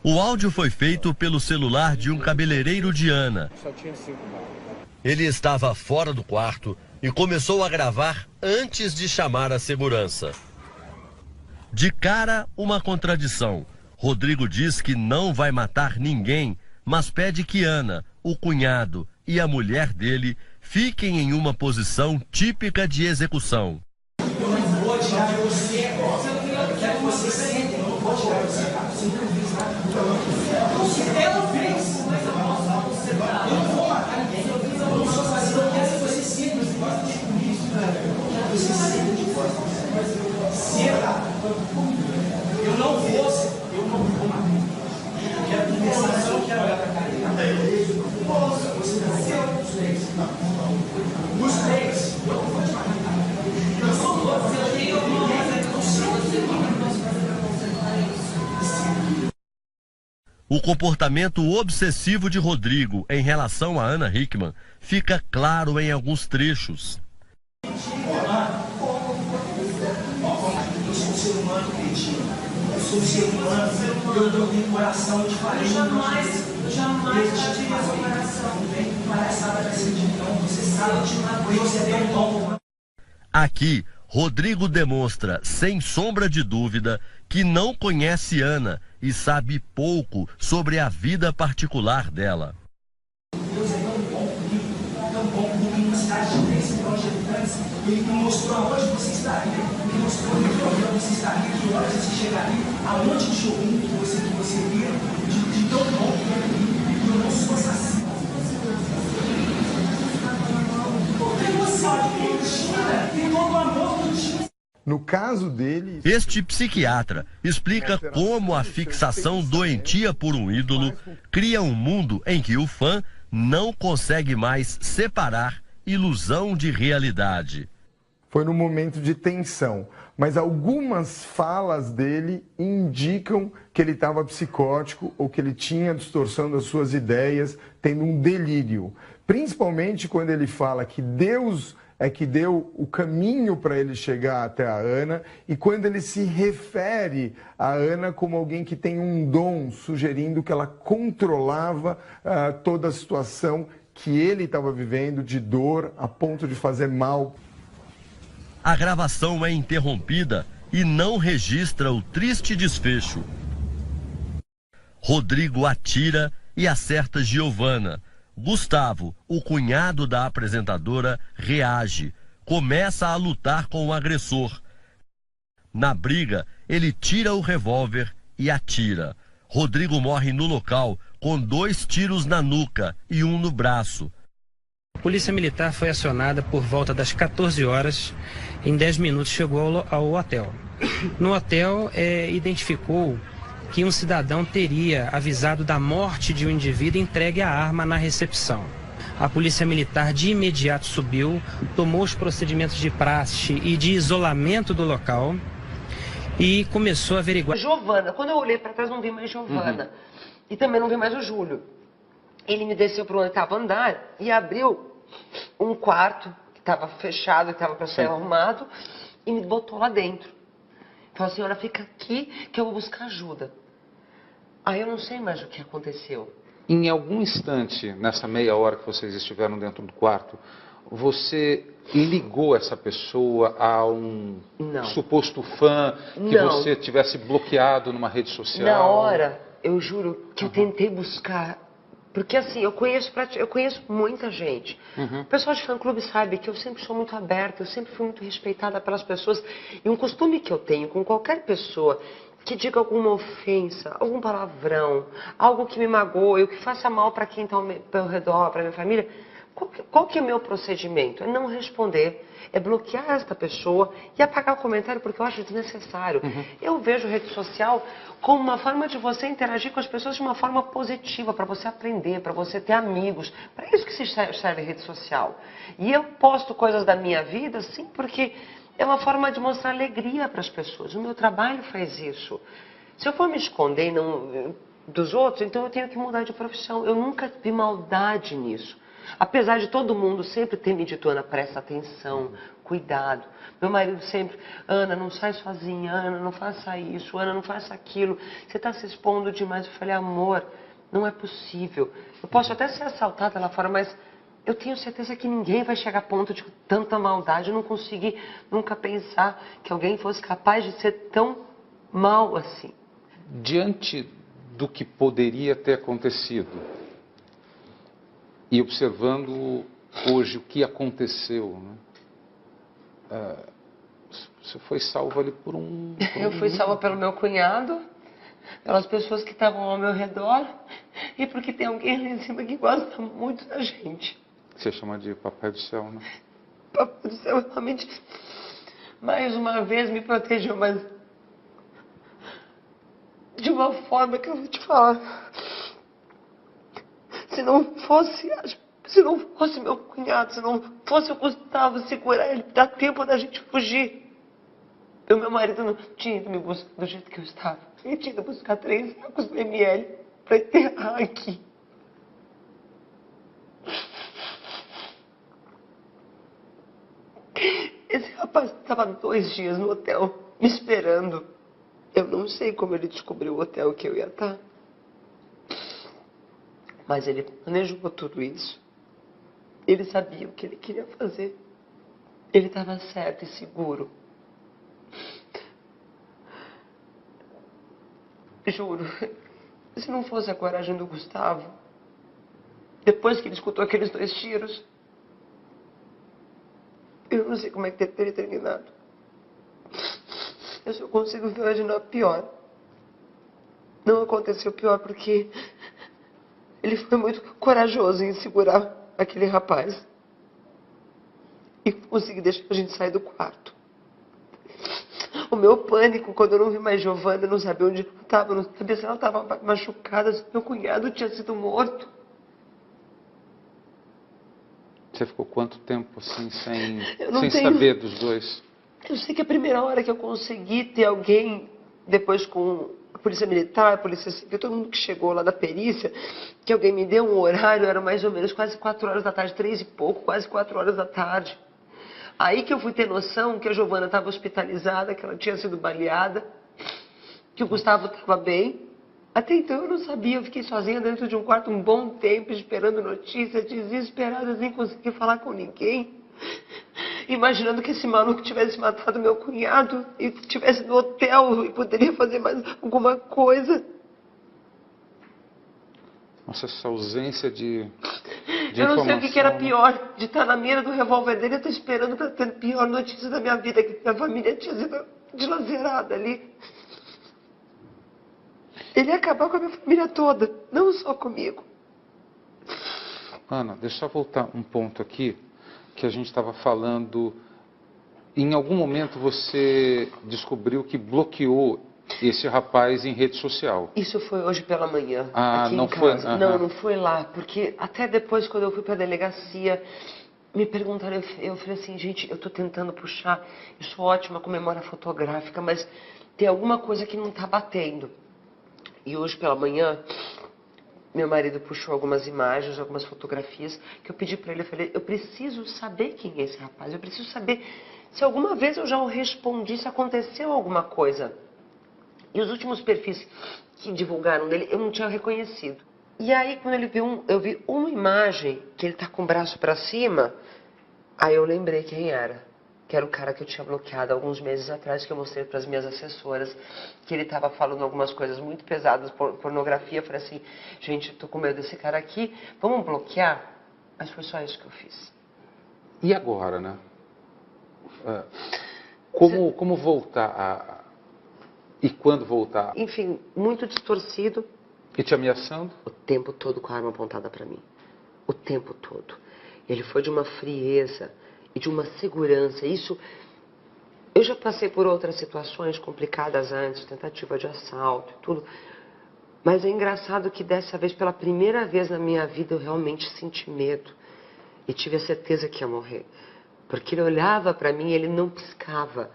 O áudio foi feito pelo celular de um cabeleireiro de Ana. Ele estava fora do quarto e começou a gravar antes de chamar a segurança. De cara, uma contradição. Rodrigo diz que não vai matar ninguém, mas pede que Ana, o cunhado e a mulher dele fiquem em uma posição típica de execução. Eu não vou tirar você, eu quero que você sente, eu não vou tirar você. Ela fez, mas eu não vou matar ninguém. Eu quero que você sinta, você gosta de isso, você sente de força. Eu não vou matar. Eu quero conversar, eu não quero olhar pra cara dele. Nossa, você nasceu os três. Os três. Eu não vou te matar. Eu sou louco, eu tenho O comportamento obsessivo de Rodrigo em relação a Ana Hickman fica claro em alguns trechos. Eu sou um ser humano, Cleitinho. Eu sou um ser humano, eu tenho coração, eu te falei. Eu jamais partiria seu coração. Vem palhaçada desse então, você sabe, eu te magoei, você é tão bom. Aqui, Rodrigo demonstra, sem sombra de dúvida, que não conhece Ana e sabe pouco sobre a vida particular dela. Deus é tão bom comigo, em uma cidade de 3 milhões de habitantes. Ele me mostrou aonde você estaria, ele mostrou onde você estaria, que horas você chegaria, aonde de joguinho que você via, de tão bom que é comigo, eu não sou assassino. Tem noção de mentira, tem todo o amor do time. No caso dele... Este psiquiatra explica como a fixação doentia por um ídolo cria um mundo em que o fã não consegue mais separar ilusão de realidade. Foi num momento de tensão, mas algumas falas dele indicam que ele estava psicótico ou que ele tinha distorção das suas ideias, tendo um delírio. Principalmente quando ele fala que Deus é que deu o caminho para ele chegar até a Ana, e quando ele se refere a Ana como alguém que tem um dom, sugerindo que ela controlava toda a situação que ele estava vivendo de dor a ponto de fazer mal. A gravação é interrompida e não registra o triste desfecho. Rodrigo atira e acerta Giovana. Gustavo, o cunhado da apresentadora, reage. Começa a lutar com o agressor. Na briga, ele tira o revólver e atira. Rodrigo morre no local com 2 tiros na nuca e 1 no braço. A polícia militar foi acionada por volta das 14 horas. Em 10 minutos chegou ao hotel. No hotel, identificou que um cidadão teria avisado da morte de um indivíduo entregue a arma na recepção. A polícia militar de imediato subiu, tomou os procedimentos de praxe e de isolamento do local e começou a averiguar. Giovana, quando eu olhei para trás não vi mais Giovana e também não vi mais o Júlio. Ele me desceu para o 8º andar e abriu um quarto que estava fechado, que estava para ser arrumado, e me botou lá dentro. Falou, senhora, fica aqui que eu vou buscar ajuda. Eu não sei mais o que aconteceu. Em algum instante, nessa meia hora que vocês estiveram dentro do quarto, você ligou essa pessoa a um suposto fã que você tivesse bloqueado numa rede social? Na hora, eu juro que eu tentei buscar, porque assim, eu conheço muita gente. O pessoal de fã-clube sabe que eu sempre sou muito aberta, eu sempre fui muito respeitada pelas pessoas. E um costume que eu tenho com qualquer pessoa que diga alguma ofensa, algum palavrão, algo que me magoe, ou que faça mal para quem está ao meu redor, para minha família, qual que é o meu procedimento? É não responder, é bloquear esta pessoa e apagar o comentário porque eu acho desnecessário. Eu vejo rede social como uma forma de você interagir com as pessoas de uma forma positiva, para você aprender, para você ter amigos. Para isso que se serve rede social. E eu posto coisas da minha vida, sim, porque é uma forma de mostrar alegria para as pessoas. O meu trabalho faz isso. Se eu for me esconder dos outros, então eu tenho que mudar de profissão. Eu nunca vi maldade nisso. Apesar de todo mundo sempre ter me dito, Ana, presta atenção, cuidado. Meu marido sempre, Ana, não sai sozinha, Ana, não faça isso, Ana, não faça aquilo. Você está se expondo demais. Eu falei, amor, não é possível. Eu posso até ser assaltada lá fora, mas eu tenho certeza que ninguém vai chegar a ponto de tanta maldade. Eu não consegui nunca pensar que alguém fosse capaz de ser tão mal assim. Diante do que poderia ter acontecido e observando hoje o que aconteceu, né? Você foi salva ali por um... Eu fui salva pelo meu cunhado, pelas pessoas que estavam ao meu redor e porque tem alguém ali em cima que gosta muito da gente. Você chama de Papai do Céu, né? Papai do Céu realmente, mais uma vez, me protegeu, mas de uma forma que eu vou te falar. Se não fosse meu cunhado, se não fosse o Gustavo segurar ele, dá tempo da gente fugir. Meu marido não tinha ido me buscar do jeito que eu estava. Ele tinha ido buscar 3 sacos de ml para enterrar aqui. Esse rapaz estava 2 dias no hotel, me esperando. Eu não sei como ele descobriu o hotel que eu ia estar. Mas ele planejou tudo isso. Ele sabia o que ele queria fazer. Ele estava certo e seguro. Juro, se não fosse a coragem do Gustavo, depois que ele escutou aqueles 2 tiros, eu não sei como é que teria terminado. Eu só consigo imaginar o pior. Não aconteceu o pior porque ele foi muito corajoso em segurar aquele rapaz e conseguir deixar a gente sair do quarto. O meu pânico quando eu não vi mais Giovana, eu não sabia onde ela estava, não sabia se ela estava machucada, se meu cunhado tinha sido morto. Você ficou quanto tempo assim sem saber dos 2? Eu sei que a primeira hora que eu consegui ter alguém, depois com a polícia militar, a polícia civil, todo mundo que chegou lá da perícia, que alguém me deu um horário, era mais ou menos quase 4 horas da tarde, 3 e pouco, quase 4 horas da tarde. Aí que eu fui ter noção que a Giovana estava hospitalizada, que ela tinha sido baleada, que o Gustavo estava bem. Até então eu não sabia, eu fiquei sozinha dentro de um quarto um bom tempo, esperando notícias, desesperada, sem conseguir falar com ninguém. Imaginando que esse maluco tivesse matado meu cunhado e estivesse no hotel e poderia fazer mais alguma coisa. Nossa, essa ausência de eu não sei o que era pior, de estar na mira do revólver dele e estar esperando para ter a pior notícia da minha vida, que minha família tinha sido dilacerada ali. Ele ia acabar com a minha família toda, não só comigo. Ana, deixa eu voltar um ponto aqui, que a gente estava falando. Em algum momento você descobriu que bloqueou esse rapaz em rede social. Isso foi hoje pela manhã, aqui não em casa. Foi? Não foi lá, porque até depois, quando eu fui para a delegacia, me perguntaram, eu falei assim, gente, eu estou tentando puxar, eu sou ótima com memória fotográfica, mas tem alguma coisa que não está batendo. E hoje pela manhã, meu marido puxou algumas imagens, algumas fotografias, que eu pedi para ele, eu falei, eu preciso saber quem é esse rapaz, eu preciso saber se alguma vez eu já o respondi, se aconteceu alguma coisa. E os últimos perfis que divulgaram dele, eu não tinha reconhecido. E aí, quando eu vi uma imagem que ele tá com o braço para cima, aí eu lembrei quem era. Que era o cara que eu tinha bloqueado alguns meses atrás, que eu mostrei para as minhas assessoras, que ele estava falando algumas coisas muito pesadas, pornografia. Eu falei assim, gente, eu tô com medo desse cara aqui, vamos bloquear? Mas foi só isso que eu fiz. E agora, né? Como voltar e quando voltar? Enfim, muito distorcido. E te ameaçando? O tempo todo com a arma apontada para mim. O tempo todo. Ele foi de uma frieza e de uma segurança. Isso, eu já passei por outras situações complicadas antes, tentativa de assalto e tudo. Mas é engraçado que dessa vez, pela primeira vez na minha vida, eu realmente senti medo. E tive a certeza que ia morrer. Porque ele olhava para mim e ele não piscava.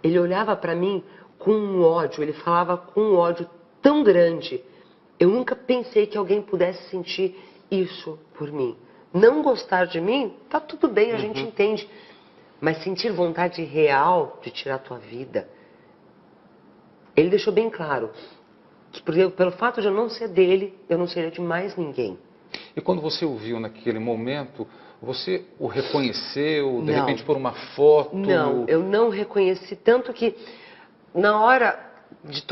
Ele olhava para mim com um ódio, ele falava com um ódio tão grande. Eu nunca pensei que alguém pudesse sentir isso por mim. Não gostar de mim, tá tudo bem, a gente entende. Mas sentir vontade real de tirar a tua vida. Ele deixou bem claro que pelo fato de eu não ser dele, eu não seria de mais ninguém. E quando você o viu naquele momento, você o reconheceu, de repente por uma foto? Não, eu não reconheci, tanto que na hora de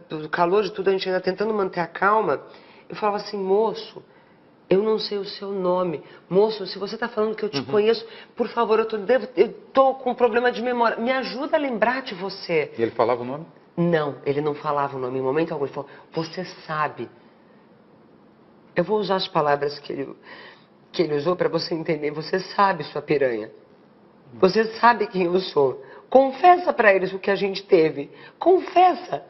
do calor de tudo, a gente ainda tentando manter a calma, eu falava assim, moço, eu não sei o seu nome. Moço, se você está falando que eu te conheço, por favor, eu tô com problema de memória. Me ajuda a lembrar de você. E ele falava o nome? Não, ele não falava o nome em momento algum. Ele falou, você sabe. Eu vou usar as palavras que ele usou para você entender. Você sabe, sua piranha. Você sabe quem eu sou. Confessa para eles o que a gente teve. Confessa.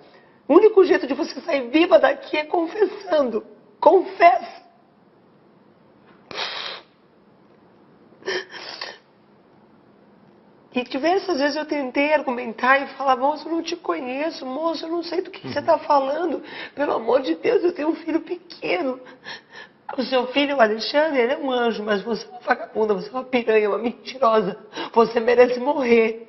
O único jeito de você sair viva daqui é confessando. Confessa. E diversas vezes eu tentei argumentar e falar, moço, eu não te conheço, moço, eu não sei do que você está falando. Pelo amor de Deus, eu tenho um filho pequeno. O seu filho, o Alexandre, ele é um anjo, mas você é uma vagabunda, você é uma piranha, uma mentirosa. Você merece morrer.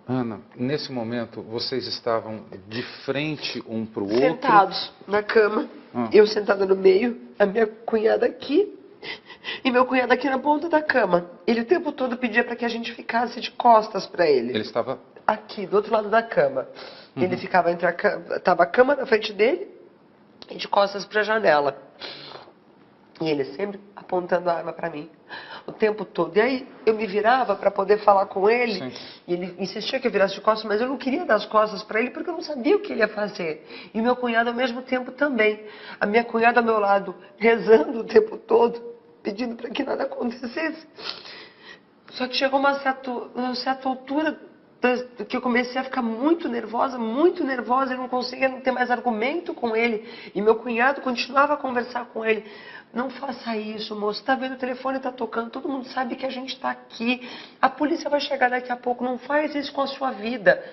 Ana, nesse momento, vocês estavam de frente um para o outro? Sentados na cama, eu sentada no meio, a minha cunhada aqui, e meu cunhado aqui na ponta da cama. Ele o tempo todo pedia para que a gente ficasse de costas para ele. Ele estava? Aqui, do outro lado da cama. Ele ficava tava a cama na frente dele e de costas para a janela. E ele sempre apontando a arma para mim, o tempo todo. E aí eu me virava para poder falar com ele. Sim. E ele insistia que eu virasse de costas, mas eu não queria dar as costas para ele porque eu não sabia o que ele ia fazer. E meu cunhado ao mesmo tempo também. A minha cunhada ao meu lado, rezando o tempo todo, pedindo para que nada acontecesse. Só que chegou uma certa altura que eu comecei a ficar muito nervosa, eu não conseguia ter mais argumento com ele. E meu cunhado continuava a conversar com ele. Não faça isso, moço. Tá vendo, o telefone tá tocando, todo mundo sabe que a gente tá aqui. A polícia vai chegar daqui a pouco, não faz isso com a sua vida.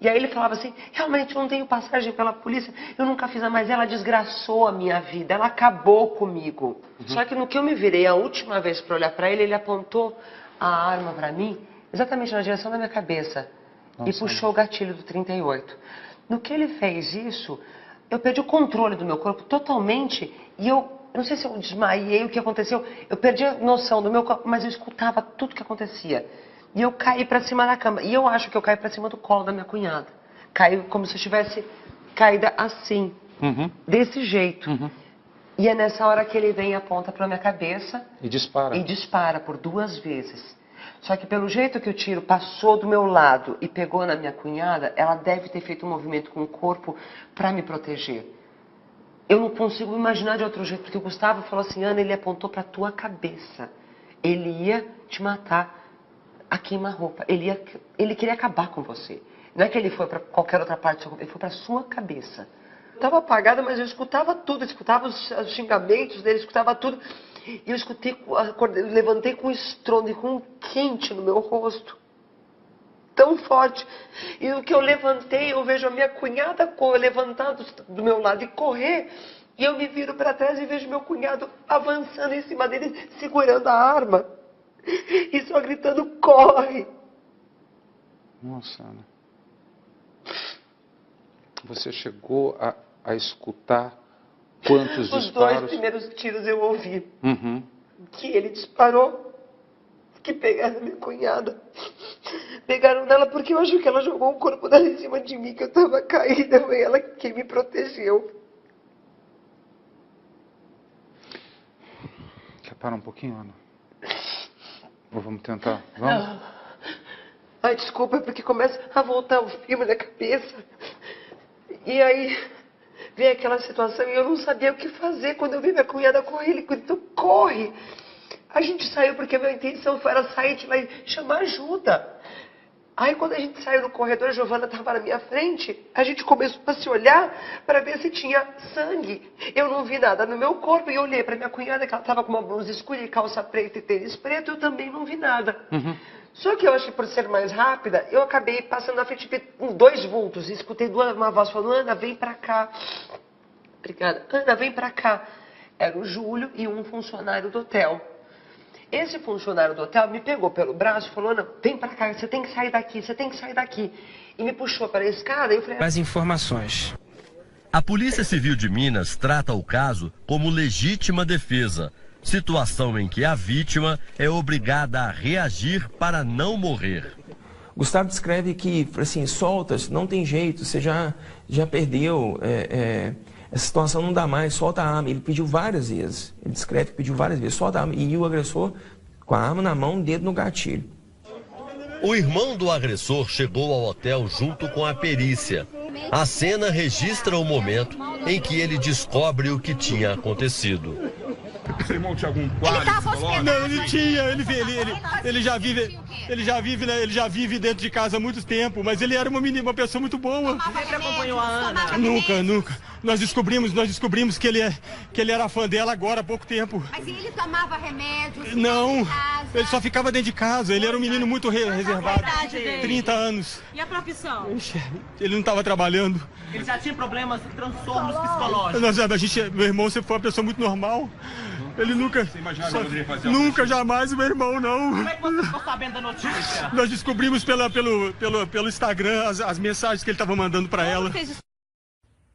E aí ele falava assim, realmente eu não tenho passagem pela polícia, eu nunca fiz nada, mas ela desgraçou a minha vida, ela acabou comigo. Só que no que eu me virei a última vez para olhar para ele, ele apontou a arma para mim, exatamente na direção da minha cabeça. Nossa. E puxou o gatilho do 38. No que ele fez isso, eu perdi o controle do meu corpo totalmente e eu não sei se eu desmaiei, o que aconteceu. Eu perdi a noção do meu corpo, mas eu escutava tudo que acontecia. E eu caí pra cima da cama. E eu acho que eu caí pra cima do colo da minha cunhada. Caí como se eu tivesse caída assim. Desse jeito. E é nessa hora que ele vem e aponta pra minha cabeça. E dispara. E dispara por 2 vezes. Só que pelo jeito que o tiro passou do meu lado e pegou na minha cunhada, ela deve ter feito um movimento com o corpo pra me proteger. Eu não consigo imaginar de outro jeito, porque o Gustavo falou assim, Ana, ele apontou pra tua cabeça. Ele ia te matar a queima-roupa. Ele queria acabar com você. Não é que ele foi pra qualquer outra parte, ele foi pra sua cabeça. Eu estava apagada, mas eu escutava tudo, eu escutava os xingamentos dele, escutava tudo. E eu levantei com estrondo e com um quente no meu rosto. Tão forte. E o que eu levantei, eu vejo a minha cunhada levantada do meu lado e correr. E eu me viro para trás e vejo meu cunhado avançando em cima dele, segurando a arma. E só gritando, corre. Nossa, Ana. Você chegou a escutar quantos disparos? Os 2 primeiros tiros eu ouvi. Uhum. Que ele disparou. Que pegaram minha cunhada. Pegaram nela porque eu acho que ela jogou o corpo dela em cima de mim, que eu estava caída. Foi ela que me protegeu. Quer parar um pouquinho, Ana? Ou vamos tentar? Vamos? Não. Ai, desculpa, porque começa a voltar o filme na cabeça. E aí vem aquela situação e eu não sabia o que fazer quando eu vi minha cunhada correr. Ele gritou, corre! A gente saiu porque a minha intenção era sair de lá e chamar ajuda. Aí quando a gente saiu no corredor, a Giovana estava na minha frente, a gente começou a se olhar para ver se tinha sangue. Eu não vi nada no meu corpo e eu olhei para minha cunhada, que ela estava com uma blusa escura e calça preta e tênis preto, eu também não vi nada. Uhum. Só que eu acho que por ser mais rápida, eu acabei passando na frente de 2 vultos. E escutei uma voz falando, Ana, vem pra cá. Obrigada. Ana, vem pra cá. Era o Júlio e um funcionário do hotel. Esse funcionário do hotel me pegou pelo braço e falou, Ana, vem pra cá, você tem que sair daqui, você tem que sair daqui. E me puxou para a escada e eu falei... As informações. A Polícia Civil de Minas trata o caso como legítima defesa, situação em que a vítima é obrigada a reagir para não morrer. Gustavo descreve que, assim, soltas, não tem jeito, você já perdeu, essa situação não dá mais, solta a arma. Ele pediu várias vezes, ele descreve que pediu várias vezes, solta a arma. E o agressor, com a arma na mão, dedo no gatilho. O irmão do agressor chegou ao hotel junto com a perícia. A cena registra o momento em que ele descobre o que tinha acontecido. Seu irmão tinha algum quadro psicológico? Não, ele tinha, ele já vive dentro de casa há muito tempo, mas ele era uma pessoa muito boa. Sempre acompanhou a Ana? Nunca. Nós descobrimos que ele era fã dela agora há pouco tempo. Mas ele tomava remédios? Não, ele só ficava dentro de casa, ele era um menino muito reservado. 30 anos. E a profissão? Ele não estava trabalhando. Ele já tinha problemas, transtornos psicológicos? Meu irmão sempre foi uma pessoa muito normal. Ele nunca... Você imaginava que poderia fazer Nunca, jamais, o meu irmão não. Como é que você ficou sabendo da notícia? Nós descobrimos pelo Instagram as mensagens que ele estava mandando para ela.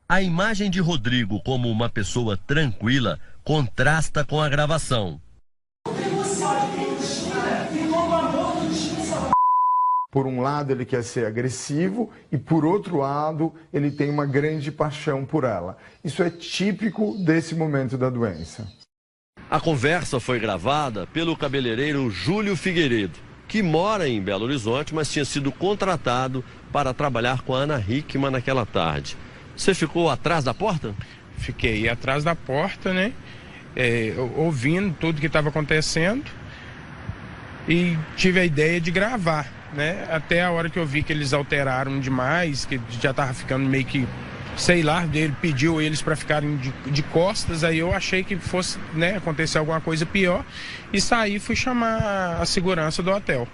A imagem de Rodrigo como uma pessoa tranquila contrasta com a gravação. Por um lado, ele quer ser agressivo e, por outro lado, ele tem uma grande paixão por ela. Isso é típico desse momento da doença. A conversa foi gravada pelo cabeleireiro Júlio Figueiredo, que mora em Belo Horizonte, mas tinha sido contratado para trabalhar com a Ana Hickman naquela tarde. Você ficou atrás da porta? Fiquei atrás da porta, né? Ouvindo tudo que estava acontecendo e tive a ideia de gravar, né? Até a hora que eu vi que eles alteraram demais, que já estava ficando meio que, sei lá, ele pediu eles para ficarem de costas, aí eu achei que fosse, né, acontecer alguma coisa pior e saí e fui chamar a segurança do hotel.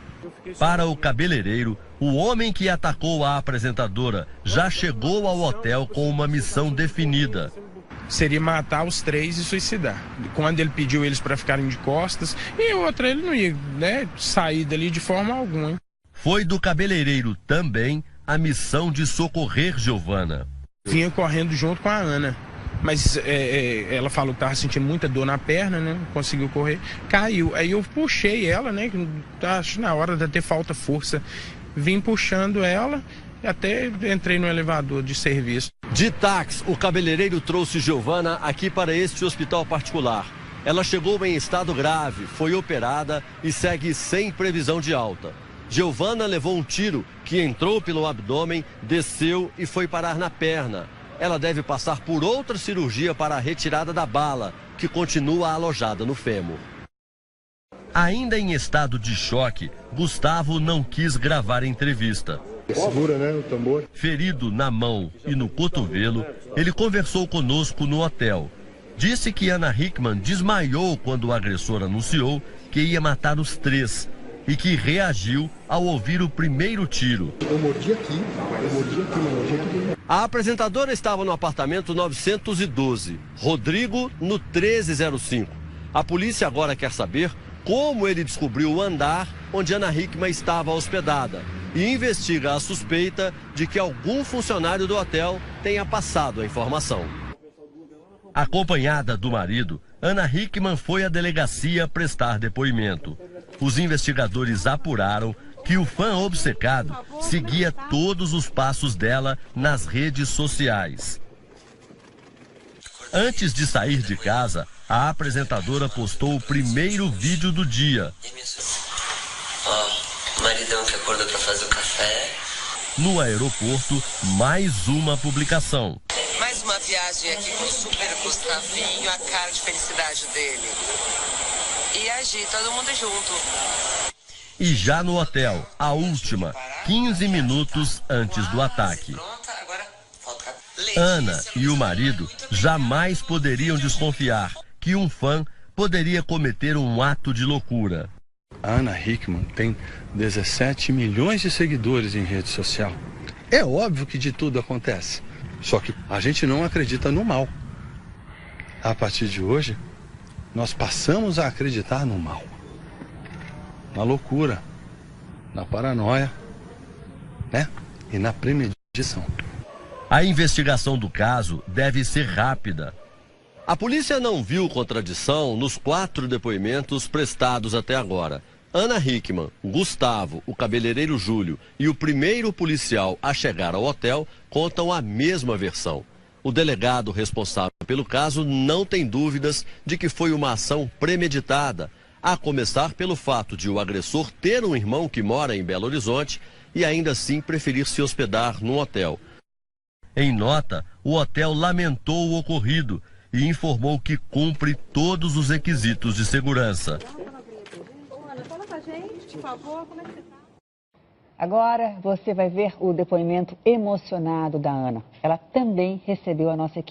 Para o cabeleireiro, o homem que atacou a apresentadora já chegou ao hotel com uma missão definida. Seria matar os 3 e suicidar. Quando ele pediu eles para ficarem de costas, e outra, ele não ia, né, sair dali de forma alguma. Hein? Foi do cabeleireiro também a missão de socorrer Giovana. Vinha correndo junto com a Ana, mas ela falou que estava sentindo muita dor na perna, né? Conseguiu correr, caiu. Aí eu puxei ela, né? Acho na hora de ter falta força. Vim puxando ela e até entrei no elevador de serviço. De táxi, o cabeleireiro trouxe Giovana aqui para este hospital particular. Ela chegou em estado grave, foi operada e segue sem previsão de alta. Giovana levou um tiro que entrou pelo abdômen, desceu e foi parar na perna. Ela deve passar por outra cirurgia para a retirada da bala, que continua alojada no fêmur. Ainda em estado de choque, Gustavo não quis gravar a entrevista. Segura, né, o tambor? Ferido na mão e no cotovelo, ele conversou conosco no hotel. Disse que Ana Hickman desmaiou quando o agressor anunciou que ia matar os 3 e que reagiu ao ouvir o primeiro tiro. Eu mordi aqui. A apresentadora estava no apartamento 912, Rodrigo no 1305. A polícia agora quer saber como ele descobriu o andar onde Ana Hickman estava hospedada e investiga a suspeita de que algum funcionário do hotel tenha passado a informação. Acompanhada do marido, Ana Hickman foi à delegacia prestar depoimento. Os investigadores apuraram que o fã obcecado seguia todos os passos dela nas redes sociais. Antes de sair de casa, a apresentadora postou o primeiro vídeo do dia. Ó, maridão que acordou pra fazer o café. No aeroporto, mais uma publicação. Mais uma viagem aqui com o Super Gustavinho, a cara de felicidade dele. E a Gi, todo mundo junto. E já no hotel, a última, 15 minutos antes do ataque. Ana e o marido jamais poderiam desconfiar que um fã poderia cometer um ato de loucura. A Ana Hickman tem 17 milhões de seguidores em rede social. É óbvio que de tudo acontece, só que a gente não acredita no mal. A partir de hoje, nós passamos a acreditar no mal, na loucura, na paranoia, né? E na premeditação. A investigação do caso deve ser rápida. A polícia não viu contradição nos 4 depoimentos prestados até agora. Ana Hickman, Gustavo, o cabeleireiro Júlio e o primeiro policial a chegar ao hotel contam a mesma versão. O delegado responsável pelo caso não tem dúvidas de que foi uma ação premeditada, a começar pelo fato de o agressor ter um irmão que mora em Belo Horizonte e ainda assim preferir se hospedar num hotel. Em nota, o hotel lamentou o ocorrido e informou que cumpre todos os requisitos de segurança. Agora você vai ver o depoimento emocionado da Ana. Ela também recebeu a nossa equipe.